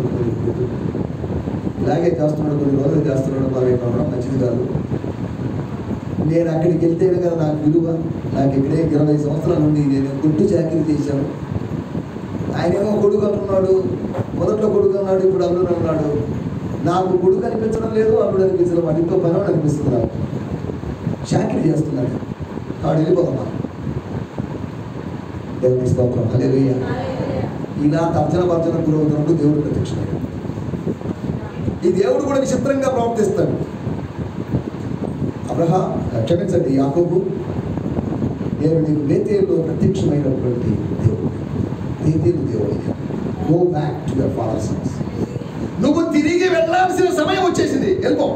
S1: ఇలాగే చేస్తున్నాడు, కొన్ని రోజులు చేస్తున్నాడు, మరి ఉండడం మంచిది కాదు. నేను అక్కడికి వెళ్తేనే కదా నాకు విలువ. నాకు ఇక్కడే 20 సంవత్సరాల నుండి నేను గుట్టు చాకరీ చేశాను. ఆయనేమో కొడుకు అంటున్నాడు, మొదట్లో కొడుకు అన్నాడు, ఇప్పుడు అల్లుడు అన్నాడు. నాకు కొడుకు అనిపించడం లేదు, అల్లుడు అనిపించడం, వాటితో పనివాడు అనిపిస్తున్నాడు. చాకరీ చేస్తున్నాడు. వాడు వెళ్ళిపోతాం. దేవుని స్తోత్రం, హల్లెలూయా. ఇలా తర్జన భర్జన గురవుతున్నప్పుడు దేవుడు ప్రత్యక్షమయ్యాడు. ఈ దేవుడు కూడా విచిత్రంగా ప్రవర్తిస్తాడు. క్షమించండి యాకోబు, నేను నీకు బేతేలులో ప్రత్యక్షమైనటువంటి దేవుడు. బేతేలు దేవుడు. Go back to your father's house. నువ్వు తిరిగి వెళ్ళాల్సిన సమయం వచ్చేసింది. వెళ్ళిపో.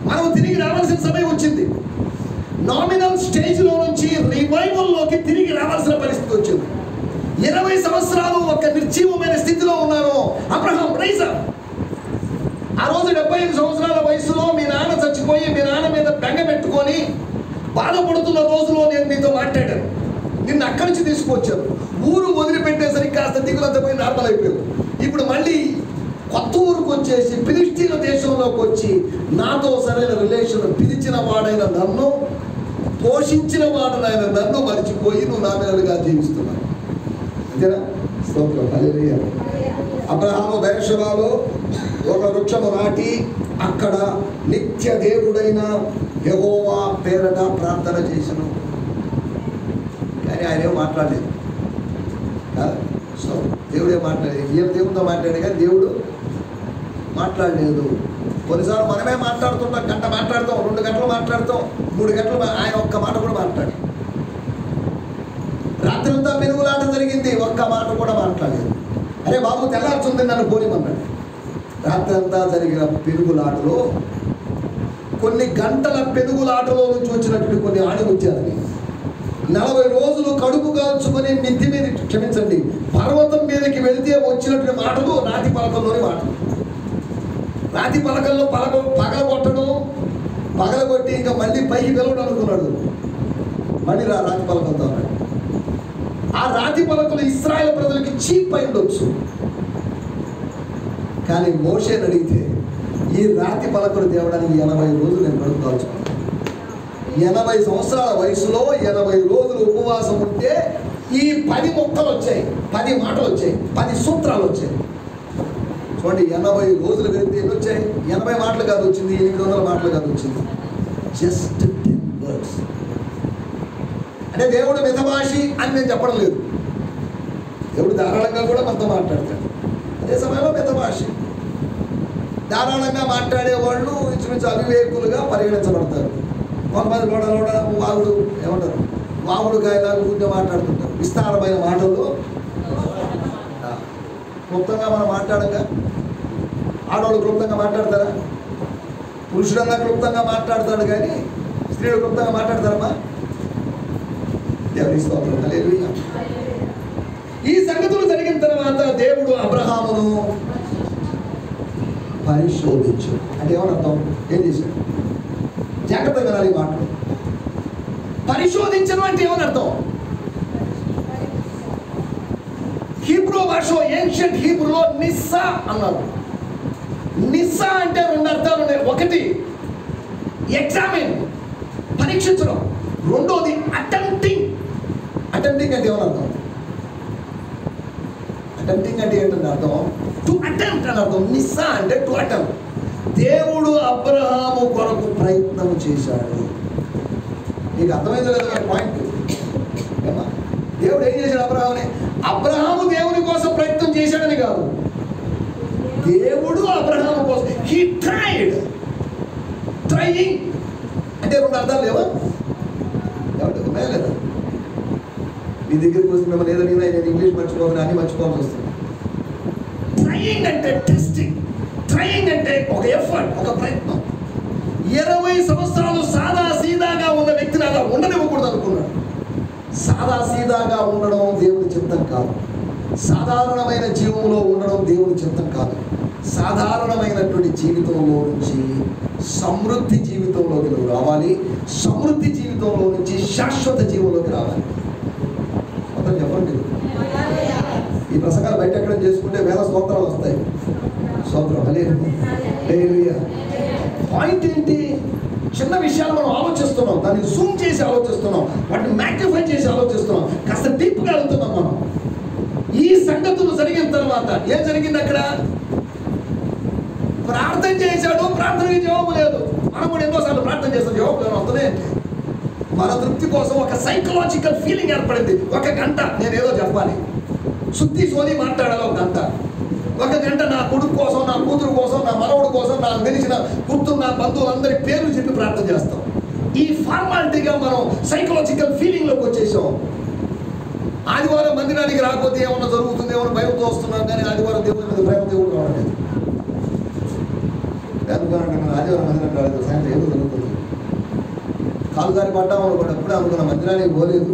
S1: మనం తిరిగి రావాల్సిన సమయం వచ్చింది. నామినల్ స్టేజ్లో నుంచి రివైవల్లోకి తిరిగి రావాల్సిన పరిస్థితి వచ్చింది. 20 సంవత్సరాలు ఒక నిర్జీవమైన స్థితిలో ఉన్నాను. Abraham rise up. ఆ రోజు 75 సంవత్సరాల వయసులో మీ నాన్న చచ్చిపోయి మీ నాన్న మీద బెంగ పెట్టుకొని బాధపడుతున్న రోజులో నేను నీతో మాట్లాడాను. నిన్ను అక్కడి నుంచి తీసుకొచ్చాను. ఊరు వదిలిపెట్టేసరికి కాస్త దిగులంతా పోయి నార్మల్ అయిపోయావు. ఇప్పుడు మళ్ళీ కొత్త ఊరికి వచ్చేసి ఫిలిస్తీన్ దేశంలోకి వచ్చి నాతో సరైన రిలేషన్ పిలిచిన వాడైన నన్ను, పోషించిన వాడనైన నన్ను మర్చిపోయి నువ్వు నా మీదగా జీవిస్తున్నావు. అంతేనా? స్తోత్రం, హల్లెలూయా. అబ్రహాము బెర్షెబాలో ఒక వృక్షము నాటి అక్కడ నిత్య దేవుడైన యెహోవా పేరట ప్రార్థన చేసెను. కానీ ఆయన ఏమో మాట్లాడలేదు. సో దేవుడే మాట్లాడేది. ఏం దేవుడితో మాట్లాడే కానీ దేవుడు మాట్లాడలేదు. కొన్నిసార్లు మనమే మాట్లాడుతుంటాం. గంట మాట్లాడతాం, 2 గంటలు మాట్లాడతాం, 3 గంటలు. ఆయన ఒక్క మాట కూడా మాట్లాడు. రాత్రంతా పెనుగులాట జరిగింది, ఒక్క మాట కూడా మాట్లాడలేదు. అరే బాబు తెల్లారుతుంది నన్ను పోనిమన్నాడు. రాత్రంతా జరిగిన పెనుగులాటలో కొన్ని గంటల పెనుగులాటలో నుంచి వచ్చినటువంటి కొన్ని ఆణిముత్యాలని 40 రోజులు కడుపు కాల్చుకొని మిద్ది మీద, క్షమించండి, పర్వతం మీదకి వెళితే వచ్చినటువంటి మాటలు రాతి పలకల్లోని మాటలు. రాతి పలకల్లో పగలగొట్టడం, పగలగొట్టి ఇంకా మళ్ళీ పైకి వెళ్ళడం అనుకున్నాడు. మళ్ళీ రాతి పలకలతో అన్నాడు. ఆ రాతి పలకలు ఇశ్రాయేలు ప్రజలకి చీప్ అయి ఉండొచ్చు. కానీ మోషేని అడిగితే ఈ రాతి పలకలు తేవడానికి 80 రోజులు నేను కడుపు కాల్చుకున్నాను. 80 సంవత్సరాల వయసులో 80 రోజులు ఉపవాసం ఉంటే ఈ 10 మొక్కలు వచ్చాయి, 10 మాటలు వచ్చాయి, 10 సూత్రాలు వచ్చాయి. చూడండి, 80 రోజులు వెళ్తే ఎన్ని వచ్చాయి? 80 మాటలు కాదు వచ్చింది, 800 మాటలు కాదు వచ్చింది. Just 10 words. అంటే దేవుడు మితభాషి అని నేను చెప్పడం లేదు. దేవుడు ధారాళంగా కూడా మనతో మాట్లాడతాడు. అదే సమయంలో మితభాషి. ధారాళంగా మాట్లాడే వాళ్ళు ఇంచుమించు అవివేకులుగా పరిగణించబడతారు. కొంతమంది లోడ వాగుడు ఏమంటారు, వాగుడు గాయలాగా కూర్చొని మాట్లాడుతుంటారు. విస్తారమైన మాటల్లో క్లుప్తంగా మనం మాట్లాడగా. ఆడవాళ్ళు క్లుప్తంగా మాట్లాడతారా? పురుషుడన్నా క్లుప్తంగా మాట్లాడతాడు, కానీ స్త్రీలు క్లుప్తంగా మాట్లాడతారమ్మా? దేవుని స్తోత్రం, హల్లెలూయా. ఈ సంగతులు జరిగిన తర్వాత దేవుడు అబ్రహామును పరిశోధించు అంటే ఏమని అర్థం? ఏం చేశాడు? జాగ్రత్తగా వినాలి ఈ మాటలు. పరిశోధించడం అంటే ఏమని అర్థం? హీబ్రూ భాషలో, ఏన్షియంట్ హీబ్రూలో నిస్సా అన్నారు. నిస్సా అంటే రెండు అర్థాలు ఉన్నాయి. ఒకటి ఎగ్జామిన్, పరీక్షించడం. రెండోది అటెంప్టింగ్. అటెంప్టింగ్ అంటే ఏమని అర్థం? అటెంప్టింగ్ అంటే ఏంటంటే అర్థం టు అటెంప్ట్ అని అర్థం. నిస్సా అంటే టు అటెంప్ట్. దేవుడు అబ్రహాము కొరకు ప్రయత్నం చేశాడు. నీకు అర్థమైందో లేదా పాయింట్? ఏమా దేవుడు ఏం చేశాడు అబ్రహాముని? అబ్రహాము దేవుని కోసం ప్రయత్నం చేశాడని కాదు, దేవుడు అబ్రహాము కోసం హీ ట్రైడ్. ట్రైయింగ్ అంటే రెండు అర్థాలు లేవా? ఎవరికి ఉన్నాయా లేదా? నీ దగ్గరికి వస్తున్నా లేదా నేను ఇంగ్లీష్ మర్చిపోవాలి, అన్ని మర్చిపోవాల్సి వస్తుంది. ట్రైయింగ్ అంటే టెస్టింగ్. ట్రైయింగ్ అంటే ఒక ఎఫర్ట్, ఒక ప్రయత్నం. 20 సంవత్సరాలు సాదా సీదాగా ఉన్న వ్యక్తిని అలా ఉండనివ్వకూడదు అనుకున్నాడు. సాదా సీదాగా ఉండడం దేవుని చిత్తం కాదు. సాధారణమైన జీవంలో ఉండడం దేవుని చిత్తం కాదు. సాధారణమైనటువంటి జీవితంలో నుంచి సమృద్ధి జీవితంలోకి నువ్వు రావాలి. సమృద్ధి జీవితంలో నుంచి శాశ్వత జీవంలోకి రావాలి. మొత్తం చెప్పండి. ఈ ప్రసంగాలు బయట ఎక్కడ చేసుకుంటే వేల స్తోత్రాలు వస్తాయి. స్తోత్రం హల్లెలూయా. పాయింట్ ఏంటి? చిన్న విషయాలు మనం ఆలోచిస్తున్నాం, దాన్ని జూమ్ చేసి ఆలోచిస్తున్నాం, వాటిని మ్యాగ్నిఫై చేసి ఆలోచిస్తున్నాం, కాస్త డీప్గా వెళ్తున్నాం మనం. ఈ సంగతులు జరిగిన తర్వాత ఏం జరిగింది? అక్కడ ప్రార్థన చేశాడు, ప్రార్థనకి జవాబు లేదు. మనం కూడా ఎన్నోసార్లు ప్రార్థన చేస్తాం, జవాబు లేదు. వస్తూనే మన తృప్తి కోసం ఒక సైకలాజికల్ ఫీలింగ్ ఏర్పడింది. ఒక గంట నేను ఏదో చెప్పాలి, శుద్ధి సోది మాట్లాడాలి. ఒక గంట నా కొడుకు కోసం, నా కూతురు కోసం, నా మనవుడు కోసం, నాకు తెలిసిన గుర్తున్న బంధువులందరి పేర్లు చెప్పి ప్రార్థన చేస్తాం. ఈ ఫార్మాలిటీగా మనం సైకలాజికల్ ఫీలింగ్లోకి వచ్చేసాం. ఆదివారం మందిరానికి రాకపోతే ఏమన్నా జరుగుతుంది, ఏమన్నా భయంతో వస్తున్నాం, కానీ ఆదివారం దేవుడి మీద ప్రేమ దేవుడు రావడం. ఆదివారం మందిరానికి రాలేదు, సాయంత్రం ఏదో జరుగుతుంది. కాలు గారి పడ్డాము అనుకోండి, ఎప్పుడే అనుకున్న మందిరానికి పోలేదు.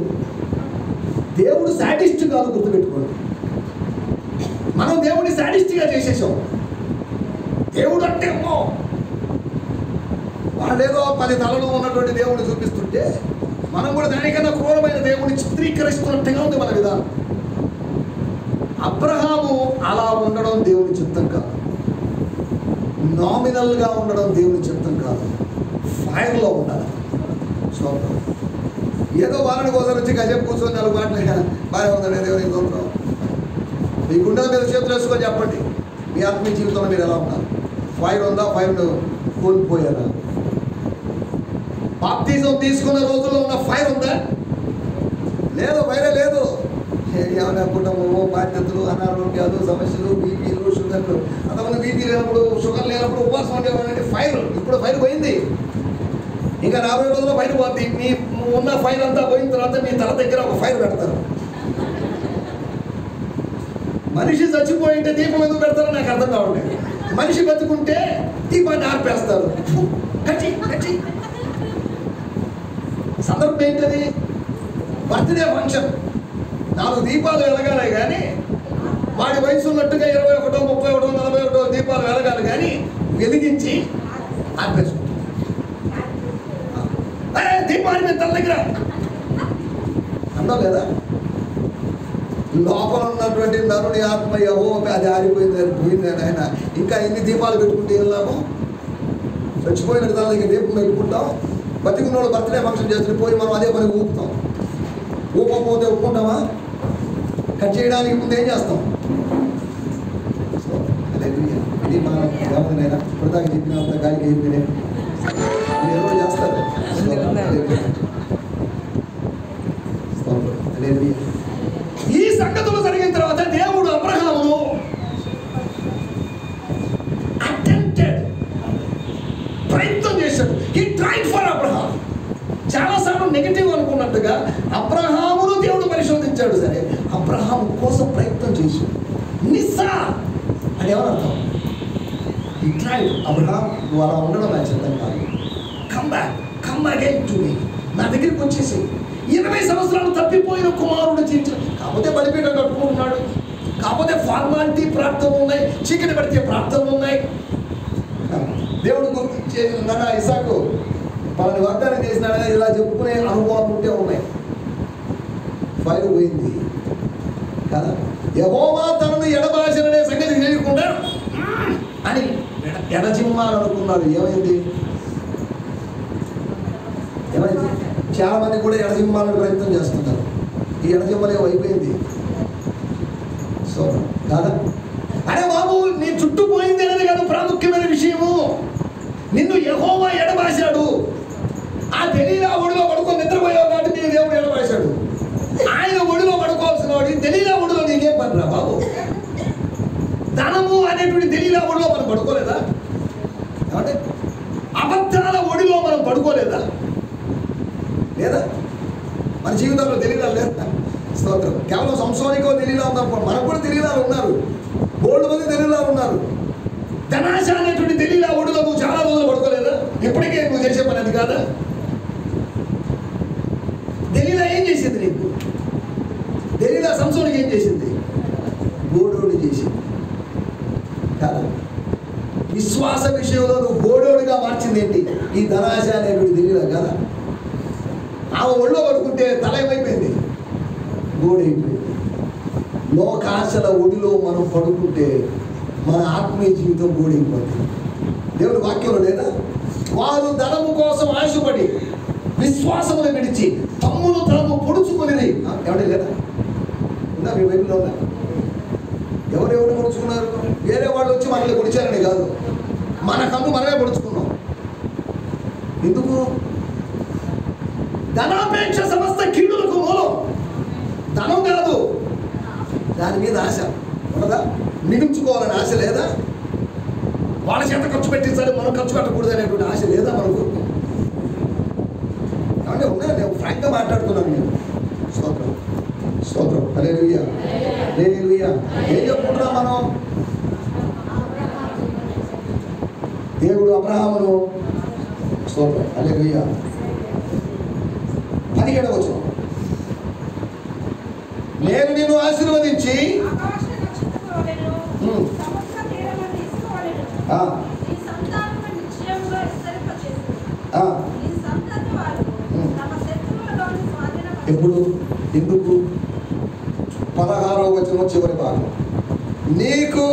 S1: దేవుడు సాడిస్ట్ కాదు, గుర్తుపెట్టుకోండి. మనం దేవుడిని సాడిస్ట్గా చేసేసాం. దేవుడు అంటే వాళ్ళేదో 10 తలలు ఉన్నటువంటి దేవుడిని చూపిస్తుంటే మనం కూడా దానికన్నా క్రూరమైన దేవుడిని చిత్రీకరిస్తున్నట్టుగా ఉంది మన విధానం. అబ్రహాము అలా ఉండడం దేవుని చిత్తం కాదు. నామినల్గా ఉండడం దేవుని చిత్తం కాదు. ఫైర్లో ఉండాలి. ఏదో వారానికి ఒకసారి వచ్చి కాసేపు కూర్చొని 4 మాటలు బాగా ఉందండి దేవుని స్తోత్రం. మీ గుండెల మీద చేతులు వేసుకొని చెప్పండి, మీ ఆత్మీయ జీవితంలో మీరు ఎలా ఉన్నారు? ఫైర్ ఉందా? ఫైర్ కోల్పోయారా? బాప్తిజం తీసుకున్న రోజుల్లో ఉన్న ఫైర్ ఉందా? లేదు, ఫైరే లేదు. ఏమైనా కుటుంబము, బాధ్యతలు, అనారోగ్యాలు, సమస్యలు, బీపీలు, షుగర్లు. అంతమంది బీపీ లేనప్పుడు, షుగర్ లేనప్పుడు ఉపవాసం ఉండేవాళ్ళంటే ఫైర్. ఇప్పుడు ఫైర్ పోయింది, ఇంకా 40 రోజుల్లో ఫైర్ పోతుంది. మీ ఉన్న ఫైర్ అంతా పోయిన తర్వాత మీ తల దగ్గర ఒక ఫైర్ పెడతారు. మనిషి చచ్చిపోయింటే దీపం ఎందుకు పెడతారో నాకు అర్థం కావట్లేదు. మనిషి బతుకుంటే దీపాన్ని ఆర్పేస్తారు. సందర్భం ఏంటది? Birthday function. 4 దీపాలు వెలగాలి కానీ, వాడి వయసు ఉన్నట్టుగా 21, 31, 41 దీపాలు వెలగాలి కానీ వెలిగించి ఆర్పేసుకుంటారు. దీపాన్ని మీద తల దగ్గర అందం లేదా? లోపల ఉన్నటువంటి నరుని ఆత్మ అది ఆరిపోయింది, పోయింది ఆయన. ఇంకా ఎన్ని దీపాలు పెట్టుకుంటే వెళ్ళాము? చచ్చిపోయిన తన దగ్గర దీపం పెట్టుకుంటాం. బతికున్నోళ్ళు బర్త్డే ఫంక్షన్ చేస్తే పోయి మనం అదే పని ఊపుతాం. ఊపకపోతే ఒప్పుకుంటామా? కట్ చేయడానికి ముందు ఏం చేస్తాం? ఇది మనం గమనైనా ఇప్పుడు చెప్పినంత గాలికి చెప్పినే ఏదో చేస్తారు. ఈ సంగతులు జరిగిన తర్వాత దేవుడు అబ్రహామును ప్రయత్నం చేశాడు. He tried for Abraham. చాలాసార్లు నెగిటివ్ అనుకున్నట్టుగా అబ్రహామును దేవుడు పరిశోధించాడు. సరే, అబ్రహాం కోసం ప్రయత్నం చేశాడు. నిస్సా అని ఏమనర్థం? He tried. అబ్రహాం, నువ్వు అలా ఉండడం నా చిత్తం కాదు. Come again to me. నా దగ్గరికి వచ్చేసి 20 సంవత్సరాలు తప్పిపోయిన కుమారుడు జీవించాడు. కాకపోతే బలిపీఠం కట్టుకుంటున్నాడు, కాకపోతే ఫార్మాలిటీ ప్రార్థనలు ఉన్నాయి, చీకటి పడితే ప్రార్థనలు ఉన్నాయి. దేవుడు గుర్తు చేసిన ఇసాకు పలాని వాగ్దానం చేసినాడని ఇలా చెప్పుకునే అనుభవాలు ఉంటే ఉన్నాయి. ఫైర్ పోయింది కదా. యెహోవా తనను ఎడబాసిననే సంగతి తెలియకుండా అని ఎడజిమ్మాలనుకున్నాడు. ఏమైంది? చాలా మంది కూడా ఎడజిమ్మాలని ప్రయత్నం చేస్తున్నారు. ఈ ఎడజిమ్మలే అయిపోయింది. సో కాదా? అరే బాబు, నీ చుట్టూ పోయింది అనేది కాదు ప్రాముఖ్యమైన విషయము. నిన్ను యెహోవా ఎడబాశాడు. ఆ దెలీలా ఒడిలో పడుకొని నిద్రపోయావు కాబట్టి నీ దేవుడు ఎడబాశాడు. ఆయన ఒడిలో పడుకోవాల్సిన వాడు దెలీలా ఒడిలో నీకేం పనిరా బాబు? ధనము అనేటువంటి దెలీలా ఒడిలో మనం పడుకోలేదా? అంటే అబద్ధాల ఒడిలో మనం పడుకోలేదా? లేదా? మన జీవితంలో దెలీలాలు లేదా? స్తోత్రం. కేవలం సంసోనికో దెలీలా ఉందనుకో, మనకు కూడా దెలీలాలు ఉన్నారు. బోల్డ్ మంది దెలీలాలు ఉన్నారు. ధనాశ అనేటువంటి దెలీలా ఒడిలో నువ్వు చాలా రోజులు పడుకోలేదా? ఇప్పటికే నువ్వు చేసే పని అది కాదా? దెలీలా ఏం చేసింది నీకు? దెలీలా సంసోనికి ఏం చేసింది? గోడోడు చేసింది కాదా? విశ్వాస విషయంలో నువ్వు గోడోడుగా మార్చింది ఏంటి? ఈ ధనాశ అనేటువంటి దెలీలా కదా. ఆమె ఒళ్ళో పడుకుంటే తల ఏమైపోయింది? గోడైపోయింది. లోకాశల ఒడిలో మనం పడుకుంటే మన ఆత్మీయ జీవితం గోడైపోతుంది. దేవుని వాక్యంలో లేదా? వారు ధనము కోసం ఆశపడి విశ్వాసమును విడిచి తమ్మును తాము పొడుచుకునేది. ఎవడే లేదా? ఉందా మీ బైబిల్లో? ఉన్నా? ఎవరెవరు పొడుచుకున్నారు? వేరే వాళ్ళు వచ్చి మనల్ని పొడిచారని కాదు, మన కన్ను మనమే పొడుచుకున్నాం. ఎందుకు? ధనాపేక్ష సమస్త కీడులకు మూలం. ధనం కాదు, దాని మీద ఆశ ఉన్నదా? మిగుల్చుకోవాలని ఆశ లేదా? వాళ్ళ చేత ఖర్చు పెట్టించాలి, మనం ఖర్చు పెట్టకూడదు అనేటువంటి ఆశ లేదా మనకు? ఏమంటే ఉన్నాయి. నేను ఫ్రాంక్గా మాట్లాడుతున్నాను. నేను స్తోత్రం స్తోత్రం. హల్లెలూయా హల్లెలూయా. ఏం చెప్పుకుంటున్నాం మనం? దేవుడు అబ్రహామును స్తోత్రం హల్లెలూయా 17వ వచనం, నేను నిన్ను ఆశీర్వదించి ఎప్పుడు? ఎందుకు? 16వ వచనం చివరి భాగం, నీకు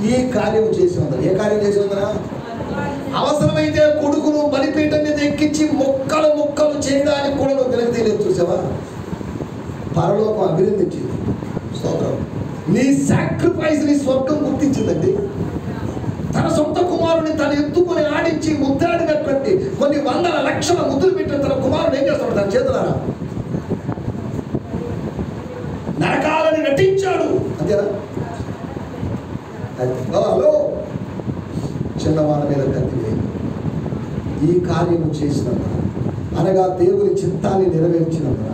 S1: ఈ కార్యం చేసి ఉందా? ఏ కార్యం చేసి ఉందా? అవసరమైతే కొడుకును బలిపీఠం మీద ఎక్కించి ముక్కలు ముక్కలు చేయడానికి కూడా నువ్వు వెనక్కి తీయలేదు. చూసావా? పరలోకం అభినందించింది. స్తోత్రం. నీ సాక్రిఫైస్ ని స్వర్గం గుర్తించిందండి. తన సొంత కుమారుని తను ఎత్తుకుని ఆడించి ముద్దాడినటువంటి కొన్ని వందల లక్షల ముద్దులు పెట్టిన తన కుమారుడు ఏం చేస్తాడు? తన చేతులారా నరకాలని నటించాడు. అంతేనా? హలో, చిన్నవాళ్ళ మీద కత్తి వేయి. ఈ కార్యము చేసినందున, అనగా దేవుని చిత్తాన్ని నెరవేర్చినందున,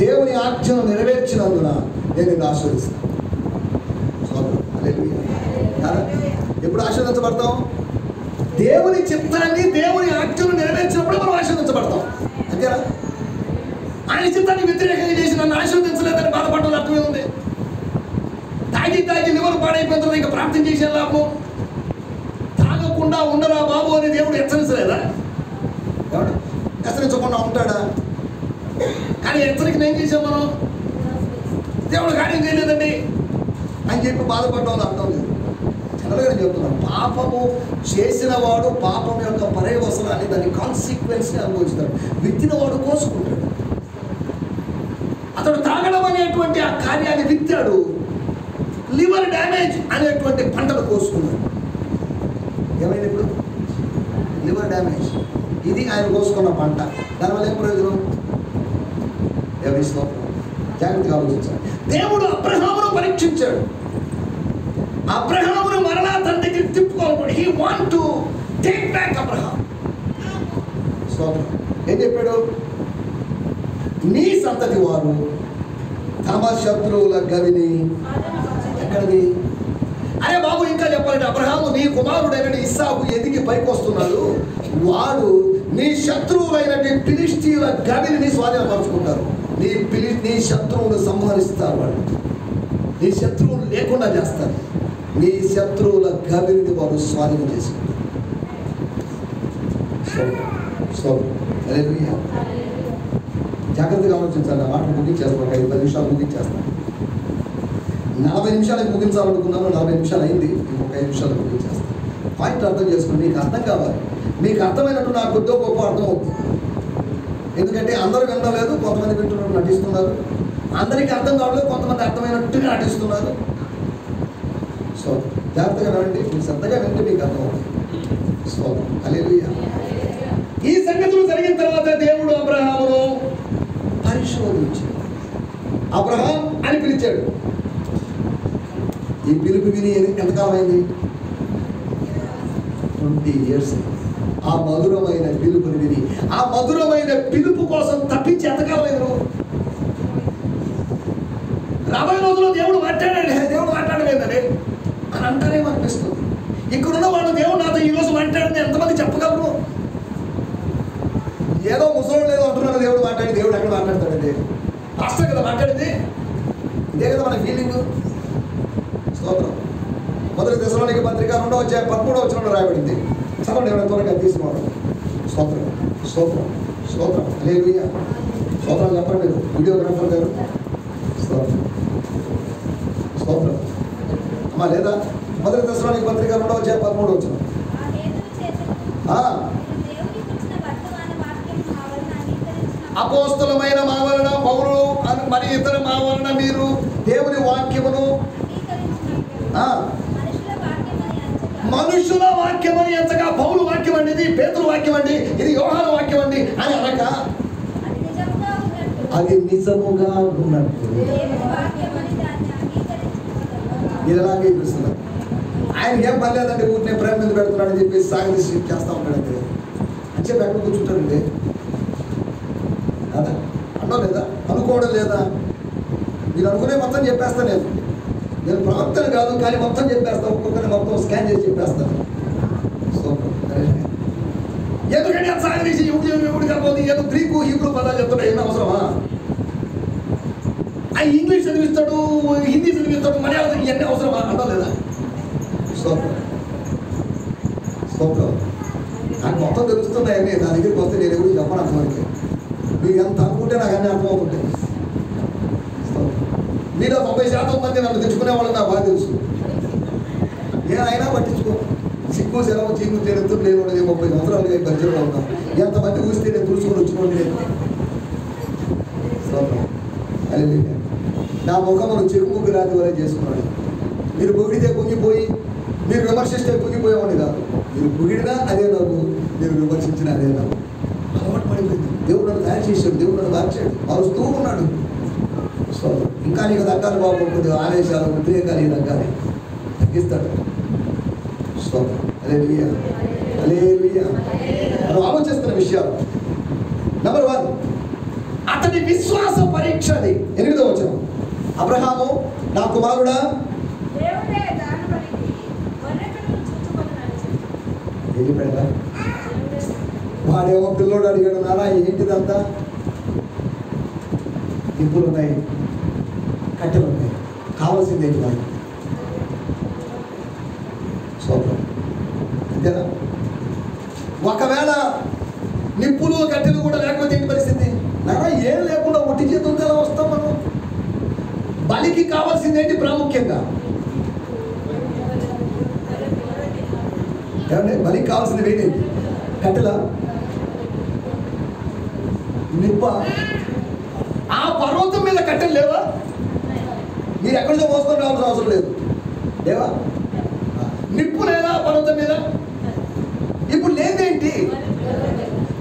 S1: దేవుని ఆజ్ఞను నెరవేర్చినందున నేను నిన్ను ఆశీర్వదిస్తాను. ఎప్పుడు ఆశీర్వదించబడతాం? దేవుని చిత్తాన్ని, దేవుని ఆజ్ఞను నెరవేర్చినప్పుడు మనం ఆశీర్వదించబడతాం. అంతేనా? ఆయన చిత్తాన్ని వ్యతిరేకంగా చేసి నన్ను ఆశీర్వదించలేదని బాధపడడం అర్థమే ఉంది. తాగి లివర్ పాడైపోయిన తర్వాత ఇంకా ప్రార్థన చేసే లాభం? తాగకుండా ఉండరా బాబు అని దేవుడు హెచ్చరించలేదా? ఎవడు హెచ్చరించకుండా ఉంటాడా? కానీ హెచ్చరికను ఏం చేసాం మనం? దేవుడు కార్యం చేయలేదండి అని చెప్పి బాధపడడం అర్థం లేదు. జనరల్గా చెప్తున్నాను, పాపము చేసిన వాడు పాపం యొక్క పర్యవసనాన్ని, దాని కాన్సిక్వెన్స్ని అనుభవిస్తాడు. విత్తిన వాడు కోసుకుంటాడు. అతడు తాగడం అనేటువంటి ఆ కార్యాన్ని విత్తాడు, లివర్ డ్యామేజ్ అనేటువంటి పంటను కోసుకున్నాడు. ఏమైంది ఇప్పుడు? Liver damage. ఇది ఆయన కోసుకున్న పంట. దానివల్ల ఏం ప్రయోజనం? ఎవరి స్తోత్రం. జాగ్రత్తగా ఆలోచించాలి. దేవుడు అబ్రహామును పరీక్షించాడు. అబ్రహామును మరలా తండ్రికి తిప్పుకోవాలి. He want to take back Abraham. స్తోత్రం. ఏం చెప్పాడు? నీ సంతతి వారు తమ శత్రువుల గవిని ఎక్కడిది? అరే బాబు, ఇంకా చెప్పాలంటే అబ్రహాము నీ కుమారుడైన ఇస్సాకు ఎదిగి పైకి వస్తున్నాడు. వాడు నీ శత్రువులైనటువంటి ఫిలిష్తీయుల గవిని స్వాధీనపరుచుకుంటారు. నీ శత్రువును సంహరిస్తారు. వాళ్ళు నీ శత్రువులు లేకుండా చేస్తారు. నీ శత్రువుల గవిని వారు స్వాధీనం చేసుకుంటారు. జాగ్రత్తగా ఆలోచించాలి. ఆ మాట ముగించేస్తాను. ఒక 5-10 నిమిషాలు ముగించేస్తాను. 40 నిమిషాలకు ముగించాలనుకున్నాను. 40 నిమిషాలు అయింది. ఇంకొక 5 నిమిషాలు ముగించేస్తాను. పాయింట్ అర్థం చేసుకుని మీకు అర్థం కావాలి. మీకు అర్థమైనట్టు నాకు కొద్దిగా గొప్ప అర్థం అవుతుంది. ఎందుకంటే అందరూ వినడం లేదు, కొంతమంది వింటున్నట్టు నటిస్తున్నారు. అందరికీ అర్థం కావట్లేదు, కొంతమంది అర్థమైనట్టుగా నటిస్తున్నారు. సో జాగ్రత్తగా వినండి. మీరు శ్రద్ధగా వింటే మీకు అర్థం అవుతుంది. సో హల్లెలూయా. ఈ సంగతులు జరిగిన తర్వాత దేవుడు అబ్రహామును పరిశోధించాడు. అబ్రహాం అని పిలిచాడు. ఈ పిలుపు విని ఎంతకాలం అయింది? 20 years. ఆ మధురమైన పిలుపుని విని, ఆ మధురమైన పిలుపు కోసం తప్పించి ఎంతకాలం అయింది నువ్వు? రాబోయే రోజుల్లో దేవుడు మాట్లాడలేదని అని అంటారేమో అనిపిస్తుంది. ఇక్కడున్న వాడు దేవుడు నాతో ఈరోజు మాట్లాడింది ఎంతమంది చెప్పగలరు? ఏదో ముసలి లేదు అంటున్నాడు దేవుడు మాట్లాడి. దేవుడు ఎక్కడ మాట్లాడతాడండి? పాస్టర్ కదా మాట్లాడింది. ఇదే కదా మన ఫీలింగ్. స్తోత్రం. 1 దశలోనిక పత్రిక 2:13 రాయబడింది. చదవండి. ఎవరైనా త్వరగా తీసుకోవడం. స్తోత్రం స్తోత్రం స్తోత్రం. హల్లెలూయా. స్తోత్రం చెప్పండి వీడియోగ్రాఫర్ గారు. స్తోత్రం స్తోత్రం. అమ్మా లేదా? 1 దశలోనిక పత్రిక 2:13. అపోస్తలమైన మా వలన పౌలు మరి ఇతర మా వలన మీరు దేవుని వాక్యమును మనుషుల వాక్యమని ఎంతగా పౌలు వాక్యం అండి, ఇది పేతురు వాక్యం అండి, ఇది యోహాను వాక్యం అండి అని అనక అది నిజముగా ఉన్నట్టు ఇలాగే చూస్తున్నారు. ఆయన ఏం పర్లేదండి, ఊరినే ప్రేమ మీద పెడుతున్నాడని చెప్పేసి సాగదీసి చేస్తూ ఉంటాడండి. అని చెప్పి ఎక్కడ కూర్చుంటారండి? కదా అనడం లేదా? అనుకోవడం లేదా? మీరు అనుకునే మొత్తం చెప్పేస్తాను. నేను ప్రవక్తను కాదు, కానీ మొత్తం చెప్పేస్తాను. ఒక్కొక్కరిని మొత్తం స్కాన్ చేసి చెప్పేస్తాను. ఎందుకంటే అది సాగదీసి ఎవడు కాకపోతే ఏదో గ్రీకు హీబ్రూ పదాలు చెప్తాడు. ఏం అవసరమా? ఆ ఇంగ్లీష్ చదివిస్తాడు, హిందీ చదివిస్తాడు, మలయాళం, ఇవన్నీ అవసరమా? అనడం లేదా? నాకు మొత్తం తెలుస్తున్నాయని నా దగ్గరికి వస్తే నేను ఎవరు చెప్పను. అంతవరకు మీరు ఎంత అనుకుంటే నాకు అన్నీ అర్థమవుతుంటాయి. మీరు 90% మంది నన్ను తెచ్చుకునే వాళ్ళు నాకు బాగా తెలుసు. నేను అయినా పట్టించుకో. సిగ్గు సెలవు చీకు తెలుస్తూ నేను 30 సంవత్సరాలుగా ఈ పరిచయంలో ఉన్నాను. ఎంతమంది ఊస్తే నేను తుడుచుకొని వచ్చుకోండి. అది నా ముఖమును చెరుముగ్గు రాతి వరే చేసుకున్నాడు. మీరు పొగిడితే పొంగిపోయి, మీరు విమర్శిస్తే పొంగిపోయేవాడిని కాదు. మీరు పొగిడినా అదే నవ్వు, మీరు విమర్శించినా అదే నవ్వు. అలవాటు పడిపోయింది. దేవుడు నన్ను తయారు చేశాడు, దేవుడు నన్ను మార్చాడు, మారుస్తూ ఉన్నాడు. సో ఇంకా నీకు తగ్గాలి బాబు, కొద్దిగా ఆవేశాలు ఉద్రేకాలు తగ్గాలి, తగ్గిస్తాడు. సో హల్లెలూయా హల్లెలూయా. మనం ఆలోచిస్తున్న విషయాలు. నెంబర్ 1, అతని విశ్వాస పరీక్ష. అది 8వ వచనం. అబ్రహాము నా కుమారుడా, వెళ్ళిపోయాడా? వాడేమో పిల్లోడు అడిగాడు, నాన్న ఏంటిదంతా? నిప్పులు ఉన్నాయి, కట్టెలు ఉన్నాయి, కావాల్సింది ఏంటి వాడు? సోదరం అంతేనా? ఒకవేళ నిప్పులు కట్టెలు కూడా లేకపోతే ఏంటి పరిస్థితి? నాన్న ఏం లేకుండా ఒట్టి చేతులతో ఎలా వస్తాం మనం? బలికి కావాల్సింది ఏంటి ప్రాముఖ్యంగా? ఏమంటే బలికి కావాల్సింది ఏంటి? కట్టెల, నిప్ప. ఆ పర్వతం మీద కట్టెలు లేవా? మీరు ఎక్కడితో మోసుకొని రావాల్సిన అవసరం లేదు. లేవా? నిప్పు లేదా పర్వతం మీద? ఇప్పుడు లేదేంటి?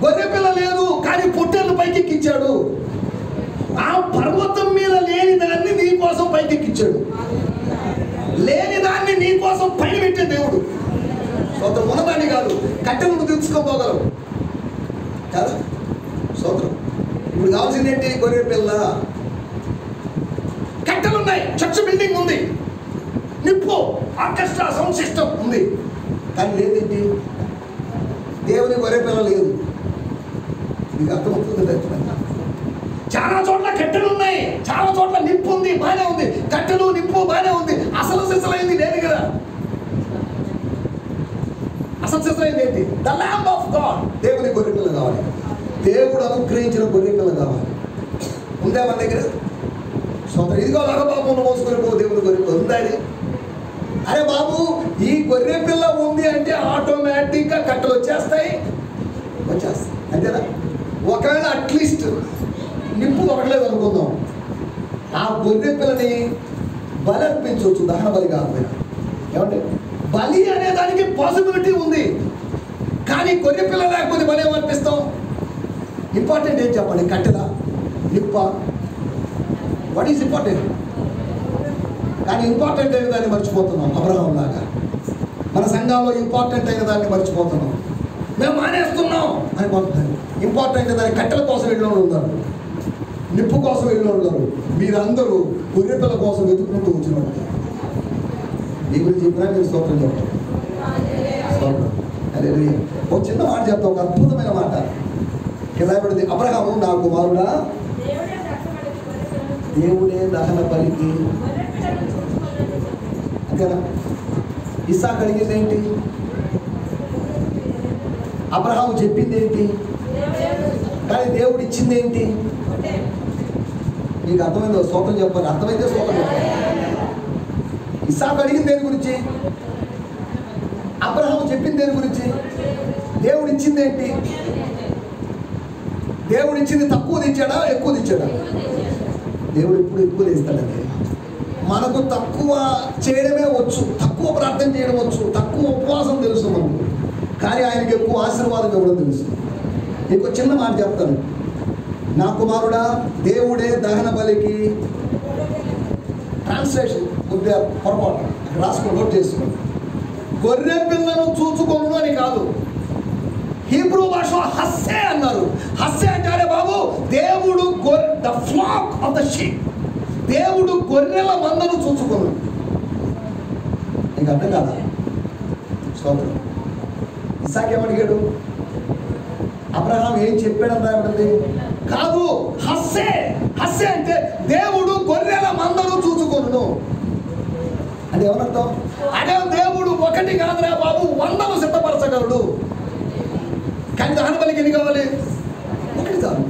S1: గొర్రె పిల్ల లేదు, కానీ పొట్టేళ్ళు పైకెక్కించాడు. ఆ పర్వతం మీద లేని దాన్ని నీ కోసం పైకెక్కించాడు. లేని దాన్ని నీ కోసం పైన పెట్టే దేవుడు. సోదరం ఉన్నదాన్ని కాదు, కట్టెలను తెచ్చుకోపోగలవు కదా. సోదరం ఇప్పుడు కావాల్సింది ఏంటి? గొర్రె పిల్ల. కట్టెలు ఉన్నాయి, చర్చ్ బిల్డింగ్ ఉంది, నిప్పు, ఆర్కెస్ట్రా, సౌండ్ సిస్టమ్ ఉంది, కానీ లేదేంటి? దేవుని గొర్రె పిల్ల లేదు. మీకు అర్థమవుతుంది. చాలా చోట్ల కట్టెలు ఉన్నాయి, చాలా చోట్ల నిప్పు ఉంది, బాగానే ఉంది. కట్టెలు నిప్పు బాగానే ఉంది. అసలు సిసలైంది లేదు కదా. అసలు సిసలైంది ఏంటి? The lamb of God. దేవుని గొర్రెపిల్ల కావాలి. దేవుడు అనుగ్రహించిన గొర్రెపిల్ల కావాలి. ఉందా మన దగ్గర? సొంత ఇదిగో లగబాబును మోసుకొని పో దేవుని గొర్రెపిల్ల ఉందా? అరే బాబు, ఈ గొర్రెపిల్ల ఉంది అంటే ఆటోమేటిక్గా కట్టెలు వచ్చేస్తాయి. అంతేనా? ఒకవేళ అట్లీస్ట్ నిప్పు దొరకలేదు అనుకుందాం, ఆ గొర్రె పిల్లని బలి అర్పించవచ్చు, దహన బలి కాకపోయినా. ఏమంటే బలి అనే దానికి పాసిబిలిటీ ఉంది, కానీ గొర్రె పిల్ల లేకపోతే బలి ఏమర్పిస్తాం? ఇంపార్టెంట్ ఏం చెప్పండి? కట్టెలా, నిప్ప? What is important? కానీ ఇంపార్టెంట్ అయిన దాన్ని మర్చిపోతున్నాం. అబ్రహాం లాగా మన సంఘంలో ఇంపార్టెంట్ అయిన దాన్ని మర్చిపోతున్నాం. మేము మానేస్తున్నాం అని కొంటున్నాను. ఇంపార్టెంట్ దాన్ని కట్టెల కోసం వెళ్ళినోళ్ళు ఉన్నారు, నిప్పు కోసం వెళ్ళినోళ్ళు ఉన్నారు. మీరందరూ గొర్రెపిల్ల కోసం వెతుక్కుంటూ వచ్చినట్టు మీ గురించి చెప్పినా మీరు స్తోత్రం చెప్పండి. అదే ఒక చిన్న మాట చెప్తా, ఒక అద్భుతమైన మాట. కింద పడింది, అబ్రహాము నా కుమారుడా దేవుడే దహన బలికి. అంతేనా? ఇస్సాకు అడిగింది ఏంటి? అబ్రహాము చెప్పింది ఏంటి? కానీ దేవుడు ఇచ్చింది ఏంటి? మీకు అర్థమైందో? స్తోత్రం చెప్పాలి. అర్థమైతే స్తోత్రం చెప్పాలి. ఇస్సాకు అడిగింది దేని గురించి? అబ్రహాము చెప్పింది దేని గురించి? దేవుడు ఇచ్చింది ఏంటి? దేవుడు ఇచ్చింది తక్కువ తెచ్చాడా, ఎక్కువ తెచ్చాడా? దేవుడు ఎప్పుడు ఎక్కువ తెస్తాడండి. మనకు తక్కువ చేయడమే వచ్చు, తక్కువ ప్రార్థన చేయడం వచ్చు, తక్కువ ఉపవాసం తెలుసు మనకు, కానీ ఆయనకి ఎక్కువ ఆశీర్వాదం ఇవ్వడం తెలుసు. మీకు చిన్న మాట చెప్తాను. నా కుమారుడా దేవుడే దహన బలికి. ట్రాన్స్లేషన్ కొద్దిగా పొరపాటు రాసుకొని నోట్ చేసుకోండి. గొర్రె పిల్లను చూచుకొను అని కాదు, హీబ్రూ భాషలో హస్సే అన్నారు. హస్సే అంటారే బాబు, దేవుడు the flax of the sheep, దేవుడు గొర్రెల మందను చూచుకొను. నీకు అర్థం కాదా? స్తోత్రం. ఇస్సాకు ఏమడిగాడు? అబ్రహాం ఏం చెప్పాడని రాయబడింది? కాదు, హస్సే. హస్సే అంటే దేవుడు గొర్రెల మందను చూచుకొను అంటే ఏమర్థం? అదే దేవుడు ఒకటి కాదురా బాబు, 100 సిద్ధపరచగలడు. కానీ దహన బలికి ఎన్ని కావాలి? ఒకటి కాదు.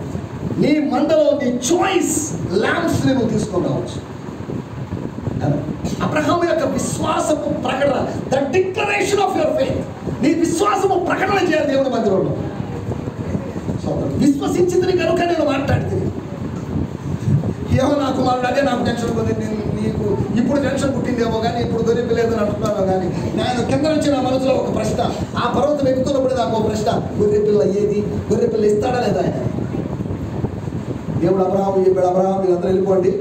S1: నీ మందలో నీ చాయిస్ ల్యాంప్స్ నువ్వు తీసుకొని రావచ్చు. అబ్రహాము యొక్క విశ్వాసము ప్రకటన, the declaration of your faith. నీ విశ్వాసము ప్రకటన చేయాలి దేవుని మందిరంలో. విశ్వసించింది కనుక నేను మాట్లాడితే ఏమో నా కుమారుడు అదే నాకు టెన్షన్ ఉంది. నీకు ఇప్పుడు టెన్షన్ పుట్టిందేమో కానీ ఇప్పుడు గొర్రెపిల్ల లేదని అంటున్నాను. కానీ నేను కింద నుంచి నా మనసులో ఒక ప్రశ్న, ఆ పర్వతం ఎక్కుతున్నప్పుడు నాకు ఒక ప్రశ్న, గొర్రెపిల్ల ఏది? గొర్రెపిల్ల ఇస్తాడా లేదా ఆయన? దేవుడు అబ్రహాము చెప్పాడు, అబ్రహాం మీరందరూ వెళ్ళిపోండి,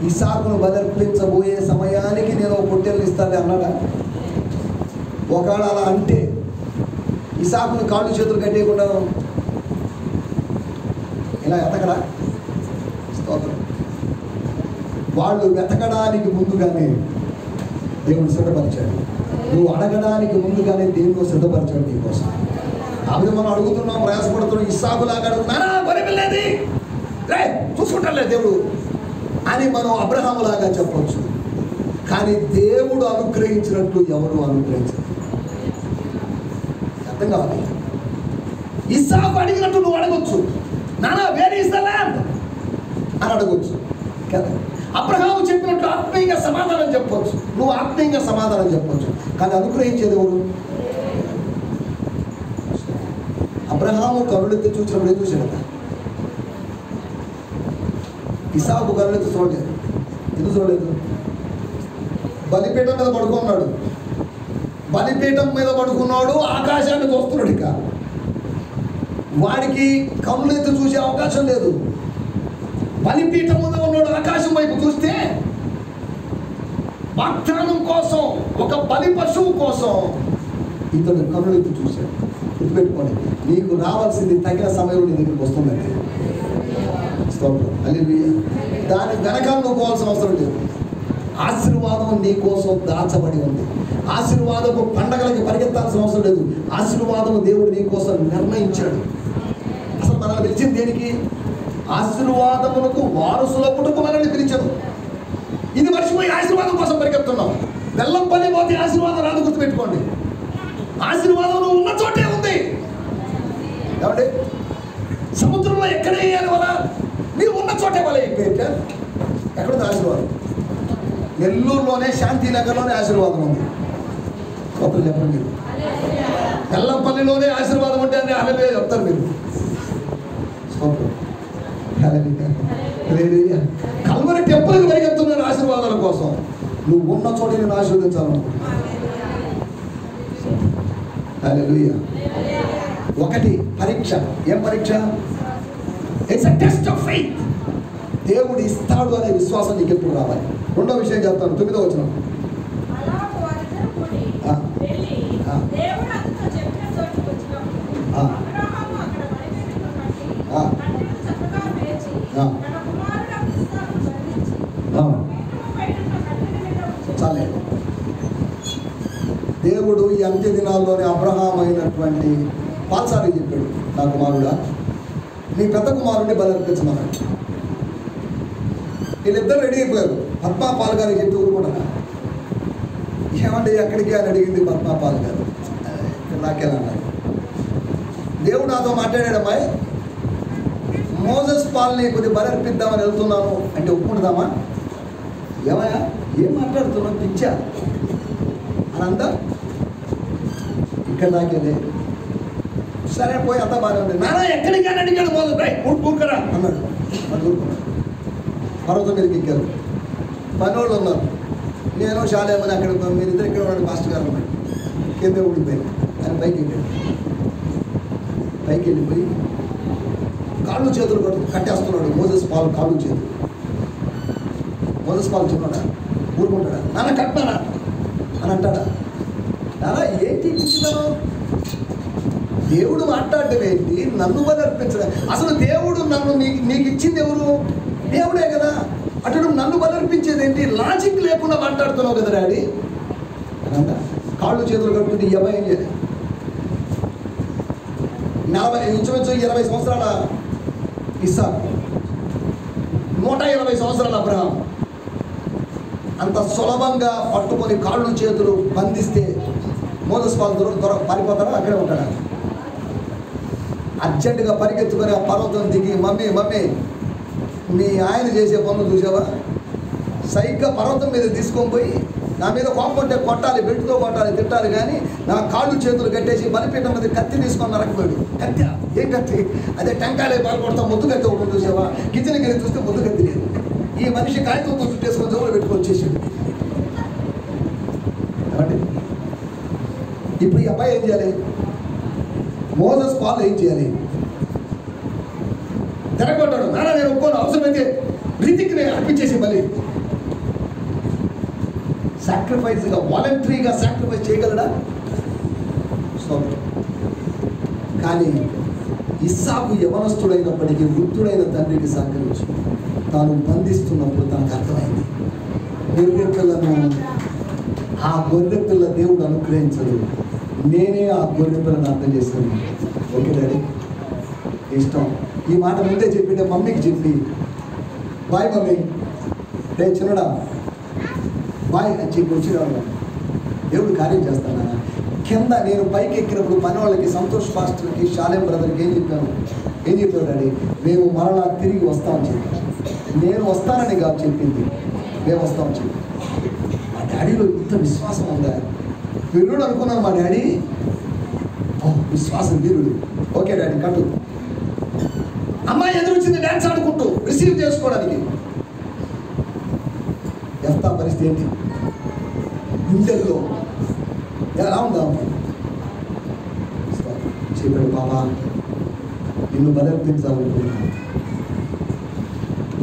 S1: ఇస్సాకును బలర్పించబోయే సమయానికి నేను ఒక పొట్టేలు ఇస్తాను అన్నాడా? ఒకవేళ అలా అంటే ఇస్సాకును కాళ్ళు చేతులు కట్టేయకుండా ఇలా ఎతకడా? స్తోత్రం. వాళ్ళు వెతకడానికి ముందుగానే దేవుడు సిద్ధపరిచాడు. నువ్వు అడగడానికి ముందుగానే దేవుడు సిద్ధపరిచాడు నీకోసం. కాబట్టి మనం అడుగుతున్నాం, ప్రయాసపడుతున్నాం, ఇస్సాకులాగా అడుగుతున్నారా బలిపిల్లేది రే చూసుకుంటారులే దేవుడు అని మనం అబ్రహాములాగా చెప్పవచ్చు. కానీ దేవుడు అనుగ్రహించినట్లు ఎవరు అనుగ్రహించరు. అర్థం కావాలి. ఇస్సాకు అడిగినట్టు నువ్వు అడగొచ్చు, నానా వేర్ ఈస్ ద ల్యాండ్ అని అడగొచ్చు కదా. అబ్రహాము చెప్పినట్టు ఆత్మీయంగా సమాధానం చెప్పవచ్చు, నువ్వు ఆత్మీయంగా సమాధానం చెప్పవచ్చు. కానీ అనుగ్రహించేది ఎవరు? అబ్రహాము కరుణెత్తి చూసినప్పుడు ఏం చూశాడు? ఇస్సాకు కరుణెత్తి చూడలేదు. ఎందుకు చూడలేదు? బలిపీఠం మీద పడుకున్నాడు. బలిపీఠం మీద పడుకున్నాడు, ఆకాశాన్ని చూస్తున్నాడు. ఇక వాడికి కరుణెత్తి చూసే అవకాశం లేదు. బలిపీఠం మీద ఉన్నాడు, ఆకాశం వైపు చూస్తే వాగ్దానం కోసం, ఒక బలి పశువు కోసం ఇతడు కరుణెత్తి చూశాడు. గుర్తుపెట్టుకోండి, నీకు రావాల్సింది తగిన సమయంలో నీ దగ్గరికి వస్తుందండి. హల్లెలూయా. దాని వెనకాల నువ్వు పోవాల్సిన అవసరం లేదు. ఆశీర్వాదం నీ కోసం దాచబడి ఉంది. ఆశీర్వాదము పండగలకి పరిగెత్తాల్సిన అవసరం లేదు. ఆశీర్వాదము దేవుడు నీ కోసం నిర్ణయించాడు. అసలు మనల్ని పిలిచింది దేనికి? ఆశీర్వాదములకు వారసుల పుట్టుకు మనల్ని పిలిచారు. ఇది మర్చిపోయి ఆశీర్వాదం కోసం పరిగెత్తున్నాం. బెల్లం పని పోతే ఆశీర్వాదం రాదు, గుర్తుపెట్టుకోండి. ఆశీర్వాదం నువ్వు ఉన్న చోటే ఉంది. ఏమండి, సముద్రంలో ఎక్కడ వేయాలి వల? మీరు ఉన్న చోటే వల అయిపోయింటే ఎక్కడుంది ఆశీర్వాదం? నెల్లూరులోనే శాంతినగర్లోనే ఆశీర్వాదం ఉంది. ఒకరు చెప్పండి. మీరు బెల్లంపల్లిలోనే ఆశీర్వాదం ఉంటే అని హల్లెలూయా చెప్తారు మీరు. కల్వరి టెంపుల్కి పరిగెత్తున్నారు ఆశీర్వాదాల కోసం. నువ్వు ఉన్న చోట నేను ఆశీర్వదించాలనుకుంటున్నా. హల్లెలూయా. ఒకటి పరీక్ష. ఏం పరీక్ష? It's a test of faith. దేవుడు ఇస్తాడు అనే విశ్వాసం నీకు ఎప్పుడు రావాలి. రెండో విషయం చెప్తాను, 9వ వచనం. చాలే. దేవుడు ఈ అంత్య దినాల్లోనే అబ్రహాం అయినటువంటి పాల్సారి చెప్పాడు, నా కుమారుడా నీ పెద్ద కుమారుడిని బలర్పించమన్నాడు. వీళ్ళిద్దరు రెడీ అయిపోయారు. పద్మా పాల్ గారికి చెప్పి ఊరుకుంటారా? ఏమంటే ఎక్కడికి అని అడిగింది పద్మా పాల్ గారు. నాకేలా అన్నాడు, దేవుడు నాతో మాట్లాడాడు, అమ్మాయి మోసెస్ పాల్ని కొద్దిగా బలర్పిద్దామని వెళ్తున్నాను అంటే ఒప్పుకుంటామా? ఏమయ్యా ఏం మాట్లాడుతున్నావు, పిచ్చా అని అందా. ఇక్కడ నాకేదే. సరే పోయి అంతా బాగా ఉంది. నానా ఎక్కడికి అని అడిగాడు మోసెస్, ఊరుకోరా అన్నాడు. అది ఊరుకున్నాడు. పర్వతం మీదకి ఎక్కారు. పనోళ్ళు ఉన్నారు. నేను శాలేమని అక్కడ, మీరిద్దరు ఇక్కడ ఉన్నాడు. మాస్టర్ గారు ఉన్నాడు. కింద ఊడిపోయి ఆయన పైకి వెళ్ళాడు. పైకి వెళ్ళిపోయి కాళ్ళు చేతులు కట్టేస్తున్నాడు మోసెస్ పాల్. కాళ్ళు చేతులు. మోసెస్ పాల్ చిన్నాడా? ఊరుకుంటాడా? నాన్న కట్టానా అని అంటాడా? నాన్న ఏంటి ఇచ్చినాను? దేవుడు మాట్లాడటం ఏంటి? నన్ను బలర్పించడం. అసలు దేవుడు నన్ను నీకు ఇచ్చింది ఎవరు? దేవుడే కదా. అటు నన్ను బలర్పించేది ఏంటి? లాజిక్ లేకుండా మాట్లాడుతున్నావు కదా డాడీ అనంట. కాళ్ళు చేతులు కట్టుకుని ఈ అబ్బాయి ఏం చేయలేదు. 20 సంవత్సరాల ఇస్సాకు, 120 సంవత్సరాల అబ్రహాం. అంత సులభంగా పట్టుకొని కాళ్ళు చేతులు బంధిస్తే మోసెస్ పాల్ పారిపోతాడా? అక్కడే ఉంటాడా? అర్జెంటుగా పరిగెత్తుకొని ఆ పర్వతం దిగి, మమ్మీ మమ్మీ మీ ఆయన చేసే పనులు చూసావా? సైగ్గా పర్వతం మీద తీసుకొని పోయి నా మీద కోపం ఉంటే కొట్టాలి, బెట్టుతో కొట్టాలి, తిట్టాలి, కానీ నా కాళ్ళు చేతులు కట్టేసి బలిపీఠం మీద కత్తి తీసుకొని నరకపోయాడు. కత్తి ఏం కత్తి? అదే టెంకాయలే పాల్పడతా ముద్దు కత్తి ఒకటి చూసావా? కిచెన్కి వెళ్ళి చూస్తే ముద్దు కత్తి లేదు. ఈ మనిషి కాగితంతో చుట్టేసుకొని జోలు పెట్టుకొని వచ్చేసాడు. కాబట్టి ఇప్పుడు ఈ అబ్బాయి ఏం చేయాలి? మోసెస్ పాల్ ఏం చేయాలి? తిరగొట్టాడు. నాన్న నేను ఒప్పుకోను, అవసరమైతే రీతికి నేను అర్పించేసి బలి. సాక్రిఫైస్గా వాలంటరీగా సాక్రిఫైస్ చేయగలడా? కానీ ఇస్సాకు యవనస్తుడైనప్పటికీ వృద్ధుడైన తండ్రికి సహకరించి తాను బంధిస్తున్నప్పుడు తనకు అర్థమైంది, గొర్రె పిల్లను ఆ గొర్రె పిల్ల దేవుడు అనుగ్రహించదు, నేనే ఆ గొర్రె పిల్లను అర్థం చేసుకుని. ఓకే డాడీ ఇష్టం. ఈ మాట ముందే చెప్పిండే మమ్మీకి చెప్పి, బాయ్ మమ్మీ, రే చిన్నడా బాయ్ అని చెప్పి వచ్చినాడు. దేవుడు కార్యం చేస్తాను. కింద నేను పైకి ఎక్కినప్పుడు పని వాళ్ళకి, సంతోష్ మాస్టర్కి, షాలేం బ్రదర్కి ఏం చెప్పాను డాడీ? మేము మరలా తిరిగి వస్తామని చెప్పాను. నేను వస్తానని కాదు చెప్పింది, మేము వస్తామని చెప్పి. మా డాడీలో ఇంత విశ్వాసం ఉందా? వీరుడు అనుకున్నాను మా డాడీ. విశ్వాసం వీరుడు. ఓకే డాడీ కట్టు. అమ్మాయి ఎదురొచ్చింది డ్యాన్స్ ఆడుకుంటూ రిసీవ్ చేసుకోవడానికి. ఎంత పరిస్థితి ఏంటి? గుండెల్లో ఎలా ఉందా? చెప్పాడు, బాబా నిన్ను బలర్పించాలనుకుంటున్నాను.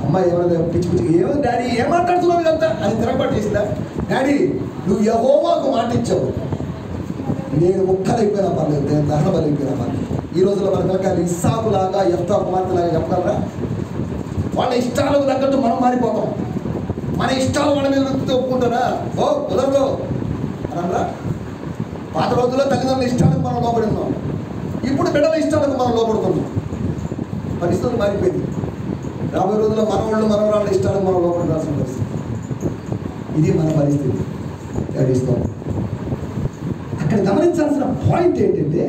S1: అమ్మాయి ఏమైనా పిచ్చి పిచ్చి, ఏమో డాడీ ఏం మాట్లాడుతున్నావు ఇదంతా అని తిరగబాటు చేసిందా? డాడీ నువ్వు యెహోవాకు మాట ఇచ్చావు, నేను ముక్కలైపోయినా పర్లేదు, నేను దహన బలైపోయినా పర్లేదు. ఈ రోజుల్లో మన పిల్లకాయలు ఇస్సాకులాగా, యెఫ్తా కుమార్తెలాగా చెప్పగలరా? వాళ్ళ ఇష్టాలకు తగ్గట్టు మనం మారిపోతాం. మన ఇష్టాలు వాళ్ళ మీద వృత్తితో ఒప్పుకుంటారా? ఓ కుదరదు అనరా? పాత రోజుల్లో తల్లిదండ్రుల ఇష్టాలకు మనం లోపడి ఉన్నాం. ఇప్పుడు బిడ్డల ఇష్టాలకు మనం లోపడుతున్నాం. పరిస్థితులు మారిపోయింది. రాబోయే రోజుల్లో మనవాళ్ళు మనవరాళ్ళు ఇష్టాలు మనం లోపల రాసిన పరిస్థితి. ఇది మన పరిస్థితి. గడిస్తాం. అక్కడ గమనించాల్సిన పాయింట్ ఏంటంటే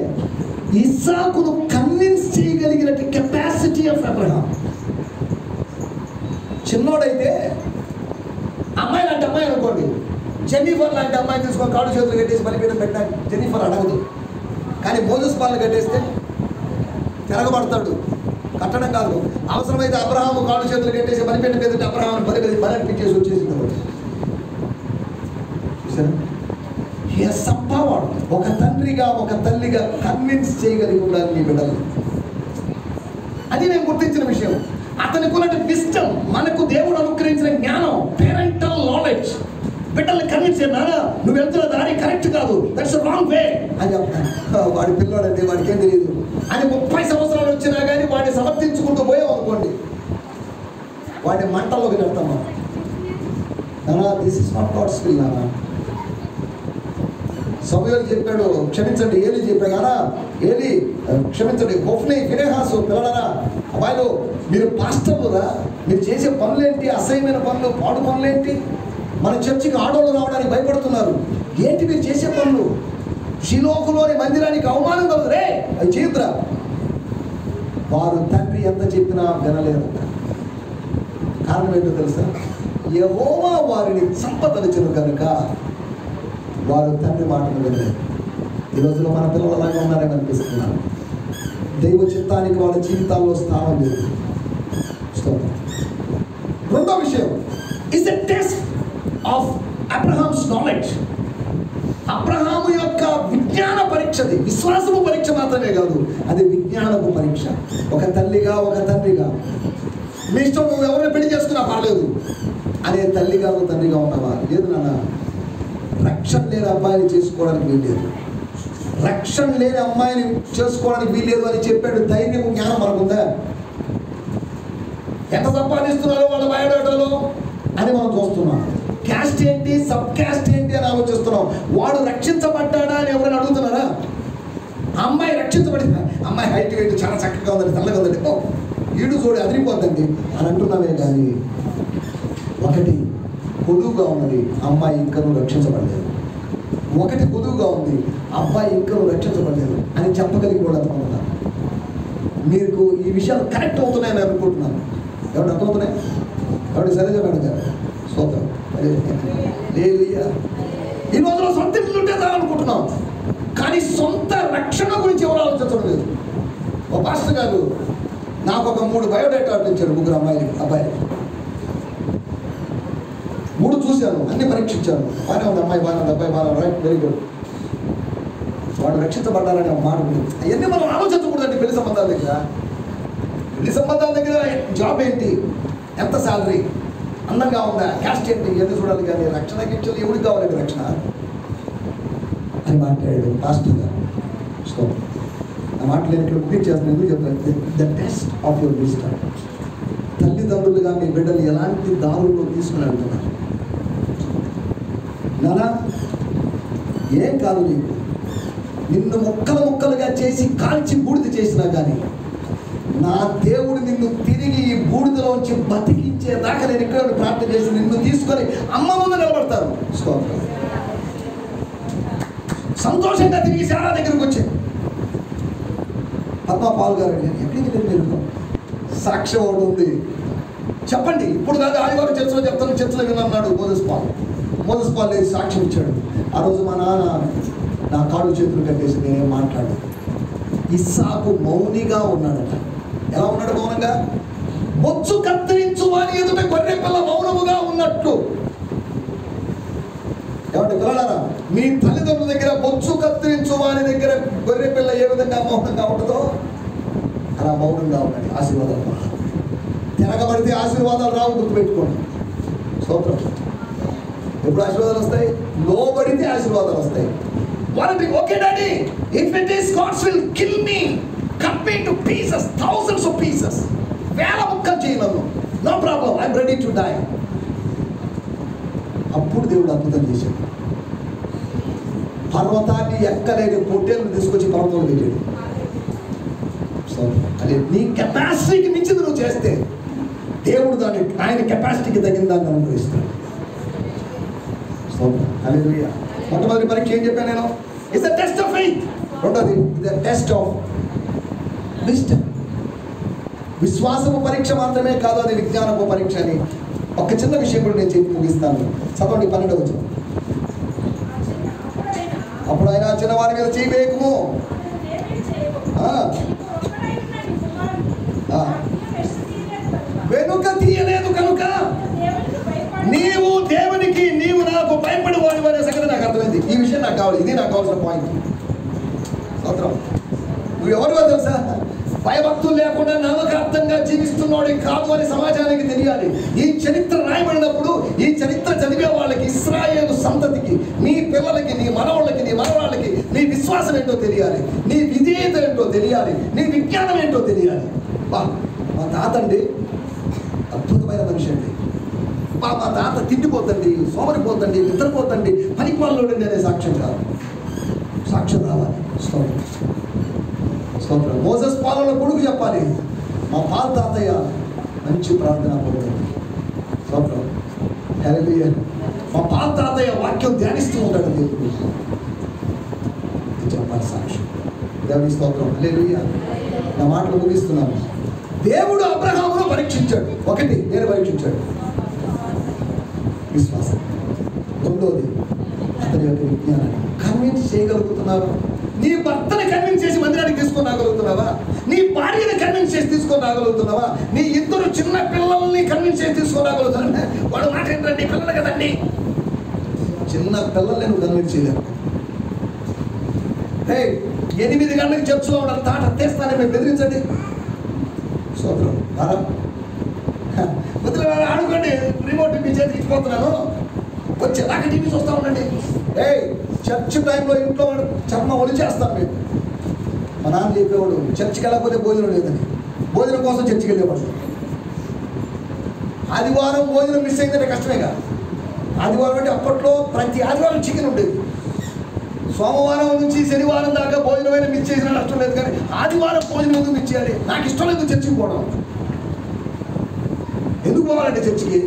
S1: ఇస్సాకును కన్విన్స్ చేయగలిగిన కెపాసిటీ ఆఫ్ అబ్రహాం. చిన్నోడైతే అమ్మాయి లాంటి అమ్మాయి అనుకోండి, జెన్నిఫర్ లాంటి అమ్మాయి తీసుకొని కాళ్ళు చేతులు కట్టేసి బలిపీఠం పెట్టినా జెన్నిఫర్ అడగదు. కానీ మోజెస్ పాలను కట్టేస్తే తిరగబడతాడు. కట్టడం కాదు, అవసరమైతే అబ్రహాము కాళ్ళు చేతులు కట్టేసి బలిపీఠం మీద అబ్రహాం బలి అనిపించేసి వచ్చేసింది. చూసారా, సంభావం ఒక తండ్రిగా ఒక తల్లిగా కన్విన్స్ చేయగలిగి ఉండాలి మీ బిడ్డలు. అది నేను గుర్తించిన విషయం. అతనికి ఉన్న విస్టమ్, మనకు దేవుడు అనుగ్రహించిన జ్ఞానం, పేరెంటల్ నాలెడ్జ్, బిడ్డల్ని కన్విన్స్ చేయనా నువ్వు వెళ్తున్న దారి కరెక్ట్ కాదు, దట్స్ రాంగ్ వే అని చెప్తాను. వాడి పిల్లోడంటే వాడికి ఏం తెలియదు అని 30 సంవత్సరాలు వచ్చినా కానీ వాడిని సమర్థించుకుంటూ పోయాం అనుకోండి, వాడిని మంటల్లోకి పెడతాం మనం. నానా this is not God's will. నానా సమూయేలు చెప్పాడు క్షమించండి, ఏలి చెప్పాడు నానా ఏలి క్షమించండి, హోఫ్ని ఫినెహాసు పిల్లలరా అబ్బాయిలు మీరు పాస్టర్లురా, మీరు చేసే పనులేంటి, అసహ్యమైన పనులు, పాడు పనులేంటి, మన చర్చికి ఆడోళ్ళు రావడానికి భయపడుతున్నారు, ఏంటి మీరు చేసే పనులు, షిలోకులోని మందిరానికి అవమానం కలదు రే, అది చేయద్దురా. వారు తండ్రి ఎంత చెప్పినా వినలేరు. కారణం ఏంటో తెలుసా, యెహోవా వారిని సంపదలిచెను కనుక వారు తండ్రి మాటలు వినలేదు. ఈ రోజులో మన పిల్లలు అలాగే ఉన్నారని అనిపిస్తున్నారు. దైవ చిత్తానికి వాళ్ళ జీవితాల్లో స్థానం లేదు. రెండో విషయం is a test of Abraham's knowledge. Abraham యొక్క విజ్ఞాన పరీక్షది. విశ్వాసము పరీక్ష మాత్రమే కాదు, అది విజ్ఞానపు పరీక్ష. ఒక తల్లిగా ఒక తండ్రిగా, మీ ఇష్టం నువ్వు ఎవరిని పెళ్లి చేసుకున్నా పర్లేదు అనే తల్లిగా నువ్వు తండ్రిగా ఉన్నావా? లేదు నాన్న, రక్షణ లేని అబ్బాయిని చేసుకోవడానికి వీల్లేదు, రక్షణ లేని అమ్మాయిని చేసుకోవడానికి వీల్లేదు అని చెప్పాడు. ధైర్యం జ్ఞానం మనకుందా? ఎంత సంపాదిస్తున్నారో వాళ్ళ బయోడేటాలో అని మనం చూస్తున్నాం. క్యాస్ట్ ఏంటి, సబ్ క్యాస్ట్ ఏంటి అని ఆలోచిస్తున్నాం. వాడు రక్షించబడ్డాడా అని ఎవరైనా అడుగుతున్నారా? అమ్మాయి రక్షించబడిందా? అమ్మాయి హైట్ వెయిట్ చాలా చక్కగా ఉందండి, తెల్లగా ఉందండి, ఓ ఈడు చూడు అదిరిపోద్దండి అని అంటున్నామే కానీ ఒకటి పొదువుగా ఉన్నది, అమ్మాయి ఇంకనూ రక్షించబడలేదు. ఒకటి పొదువుగా ఉంది, అబ్బాయి ఇంకనూ రక్షించబడలేదు అని చెప్పగలిగి కూడా అనుకుంటున్నాను. మీకు ఈ విషయాలు కరెక్ట్ అవుతున్నాయని అనుకుంటున్నాను. ఎవరు అర్థమవుతున్నాయి? ఎవరు సరిగా అడిగారు? స్తోత్రం. ఈ రోజులో సొంత ఇల్లు ఉంటే చాలనుకుంటున్నాం, కానీ సొంత రక్షణ గురించి ఎవరు ఆలోచించడం లేదు. ఒక పాస్టర్ గారు నాకు ఒక 3 బయోడేటాలు ఇచ్చారు, 3 అబ్బాయిలు 3 చూశాను, అన్ని పరీక్షించాను. బాగానే ఉంది, అమ్మాయి బాగానే ఉంది, అబ్బాయి బాగా, రైట్, వెరీ గుడ్. వాడు రక్షించబడ్డారని ఒక మాట ఉంది. అవన్నీ మనం ఆలోచించకూడదండి. పెళ్లి సంబంధాల దగ్గర జాబ్ ఏంటి, ఎంత శాలరీ, అందంగా ఉందా, క్యాస్ట్ ఏంటి, ఎందుకు చూడాలి. కానీ రక్షణకి ఇచ్చేది ఎవరికి కావాలండి రక్షణ అని మాట్లాడాడు పాస్టర్ గారు. సో ఆ మాటలు నేను ఇక్కడ ముగించేస్తాను. ఎందుకు చెప్తాను, the test of your wisdom. తల్లిదండ్రులుగా మీ బిడ్డలు ఎలాంటి దారుల్లో తీసుకుని వెళ్తున్నారు. నానా ఏం కాదు, నీకు నిన్ను ముక్కలుగా చేసి కాల్చి బూడిద చేసినా కానీ నా దేవుడు నిన్ను తిరిగి ఈ బూడిదలోంచి బతికించేదాకా నేను ఇక్కడ ప్రార్థన చేసి నిన్ను తీసుకొని అమ్మ ముందు నిలబడతాను. సంతోషంగా తిరిగి శారా దగ్గరికి వచ్చాను. పద్మా పాల్ గారు ఎక్కడికి మీరు సాక్ష్యం ఒకటి ఉంది చెప్పండి. ఇప్పుడు కాదు, ఆదివారం చర్చలో చెప్తాను, చర్చలో విన్నాడు మోజెస్ పాల్ లేచి సాక్ష్యం ఇచ్చాడు. ఆ రోజు మా నాన్న నా కాళ్ళు చేతులు కట్టేసి నేనేం మాట్లాడు. ఇస్సాకు మౌనిగా ఉన్నాడట. ఎలా ఉన్నాడు మౌనంగా? బొచ్చు కత్తిరించు అని ఎదుట గొర్రె పిల్ల మౌనముగా ఉన్నట్టు. ఏమంటే పిల్లలారా, మీ తల్లిదండ్రుల దగ్గర బొచ్చు కత్తిరించు వాని దగ్గర గొర్రె పిల్ల ఏ విధంగా మౌనంగా ఉంటుందో అలా మౌనంగా ఉండండి. ఆశీర్వాదాలు తిరగబడితే ఆశీర్వాదాలు రావు, గుర్తుపెట్టుకోండి. స్తోత్రం. ఎప్పుడు ఆశీర్వాదాలు వస్తాయి? లోబడితే ఆశీర్వాదాలు వస్తాయి. వాళ్ళకి okay daddy, if it is God's will kill me, cut me to pieces, thousands of pieces, వేల ముక్కలు చేయను, no problem, I'm ready to die. అప్పుడు దేవుడు అద్భుతం చేశాడు. పర్వతాన్ని ఎక్కలేని పొట్టేలను తీసుకొచ్చి పర్వతంలో పెట్టాడు. అదే నీ కెపాసిటీకి మించింది నువ్వు చేస్తే దేవుడు దాన్ని ఆయన కెపాసిటీకి తగిన దాన్ని అనుగ్రహిస్తాడు. హల్లెలూయా. మొట్టమొదటి పరీక్ష ఏం చెప్పాను నేను? It's the test of faith. రెండోది ద టెస్ట్ ఆఫ్ విజ్డమ్. విశ్వాసపు పరీక్ష మాత్రమే కాదు, అది విజ్ఞానపు పరీక్ష అని ఒక చిన్న విషయం కూడా నేను చెప్పి ముగిస్తాను. చదవండి 12వ వచనం. అప్పుడు ఆయన చిన్నవారి మీద చేయి వేయకుము, వెనుక తీయలేదు కనుక నీవు దేవునికి నీవు నాకు భయపడి వాడు అనే సంగతి నాకు అర్థమైంది. ఈ విషయం నాకు కావాలి, ఇది నాకు కావాల్సిన పాయింట్. స్తోత్రం. నువ్వు ఎవరివో తెలుసా? భయభక్తులు లేకుండా నమ్మకార్థంగా జీవిస్తున్నాడు కాదు అని సమాజానికి తెలియాలి. ఈ చరిత్ర రాయబడినప్పుడు ఈ చరిత్ర చదివే వాళ్ళకి, ఇశ్రాయేలు సంతతికి, నీ పిల్లలకి, నీ మనవాళ్ళకి, నీ మనవాళ్ళకి నీ విశ్వాసం ఏంటో తెలియాలి, నీ విధేయత ఏంటో తెలియాలి, నీ విజ్ఞానం ఏంటో తెలియాలి. మా తాత అండి అద్భుతమైన మనిషి అండి. మా తాత తిండిపోతండి, సోమరిపోతండి, నిద్రపోతండి, పనికి వాళ్ళోడండి అనే సాక్ష్యం కాదు. సాక్ష్యం రావాలి. స్తోత్రం. మోసెస్ పాలన కొడుకు చెప్పాలి, మా పాత తాతయ్య మంచి ప్రార్థన పడుతుంది. స్తోత్రం. హల్లెలూయా. మా పాత తాతయ్య వాక్యం ధ్యానిస్తూ ఉంటాడు. దేవుడు చెప్పాలి సాక్ష్యం. దేవుని స్తోత్రం. హల్లెలూయా. నా మాటలు ముగిస్తున్నాను. దేవుడు అబ్రహామును పరీక్షించాడు. ఒకటి నేను పరీక్షించాడు విశ్వాసం. రెండోది అతని యొక్క విజ్ఞానాన్ని. కన్విన్స్ చేయగలుగుతున్నావా? నీ భర్తని కన్విన్స్ చేసి మందిరానికి తీసుకొని రాగలుగుతున్నావా? నీ భార్యని కన్విన్స్ చేసి తీసుకొని రాగలుగుతున్నావా? నీ ఇద్దరు చిన్న పిల్లల్ని కన్విన్స్ చేసి తీసుకొని రాగలుగుతున్నా? వాడు మాట ఏంటండి, పిల్లలు కదండి. చిన్న పిల్లల్ని నువ్వు కన్విన్స్ చేయలేవు. 8 గంటలకు చర్చలో ఉన్న తాట తెస్తానని మేము బెదిరించండి. సోదరం వదిలే ఆడుకోండి, రిమోట్ మీ చేతికి ఇచ్చిపోతున్నాను, వచ్చేదాకా టీవీ చూస్తూ ఉండండి. చర్చ్ టైంలో ఇంట్లో చర్మ ఒలిచేస్తాం మేము. మా నాన్న చెప్పేవాడు, చర్చికి వెళ్ళకపోతే భోజనం లేదని. భోజనం కోసం చర్చికి వెళ్ళేవాడు. ఆదివారం భోజనం మిస్ అయిందంటే కష్టమేగా. ఆదివారం అంటే అప్పట్లో ప్రతి ఆదివారం చికెన్ ఉండేది. సోమవారం నుంచి శనివారం దాకా భోజనమైన మిస్ చేసిన నష్టం లేదు, కానీ ఆదివారం భోజనం ఎందుకు మిస్ చేయాలి? నాకు ఇష్టం లేదు చర్చికి పోవడం. ఎందుకు పోవాలంటే చర్చికి?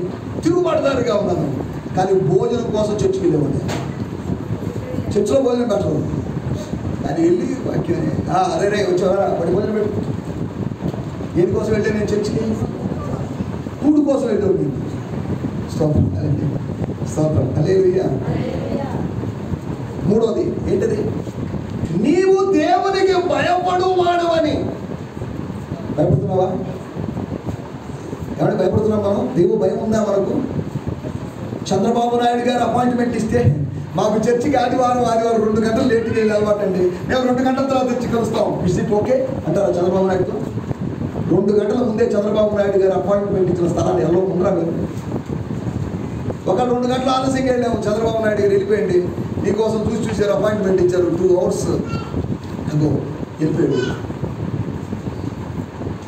S1: తిరుగుబాటుదారుగా ఉన్నాను, కానీ భోజనం కోసం చర్చికి వెళ్ళేవాడు. చర్చిలో భోజనం పెట్టరు, కానీ వెళ్ళి వాక్యాన్ని అరే వచ్చేవారా వాడి భోజనం పెట్టు. దేనికోసం వెళ్ళే నేను చర్చికి? ఫుడ్ కోసం వెళ్ళేవాడిని. స్తోత్రం. స్తోత్రం. హల్లెలూయా. మూడోది ఏంటది? నీవు దేవునికి భయపడు వాడవని. భయపడుతున్నావా? ఎవరికి భయపడుతున్నాం మనం? దేవుడు భయం ఉందా మనకు? చంద్రబాబు నాయుడు గారు అపాయింట్మెంట్ ఇస్తే మాకు చర్చికి ఆదివారం 2 గంటలు లేట్కి వెళ్ళి అలవాటు అండి, మేము 2 గంటల తర్వాత తెచ్చి కలుస్తాం. ఇస్ ఇట్ ఓకే అంటారా చంద్రబాబు నాయుడుతో? 2 గంటల ముందే చంద్రబాబు నాయుడు గారు అపాయింట్మెంట్ ఇచ్చిన స్థలాన్ని ఎలా ఉండరా మీరు? ఒక 2 గంటలు ఆలస్యంగా వెళ్ళాము, చంద్రబాబు నాయుడు గారు వెళ్ళిపోయండి, నీకోసం చూసారు, అపాయింట్మెంట్ ఇచ్చారు, 2 hours అగో వెళ్ళిపోయాడు.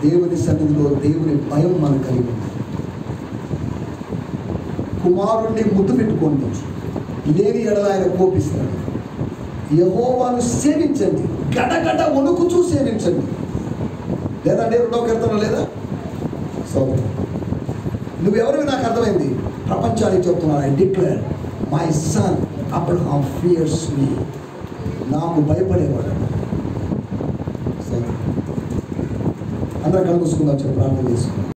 S1: దేవుని సన్నిధిలో దేవుని భయం మనకు కలిగి ఉంది. కుమారుణ్ణి ముద్దు పెట్టుకోండి, లేని ఎడల ఆయన కోపిస్తాడు. యెహోవాను సేవించండి, గడగడ వణుకుచూ సేవించండి. లేదంటే 2వ కీర్తన లేదా? సో నువ్వెవరివి నాకు అర్థమైంది. ప్రపంచానికి చెప్తున్నాను, I declare my son Abraham fears me. నాకు భయపడేవాడు. అందరూ కళ్ళు మూసుకుందాం, ప్రార్థన చేసుకుందాం.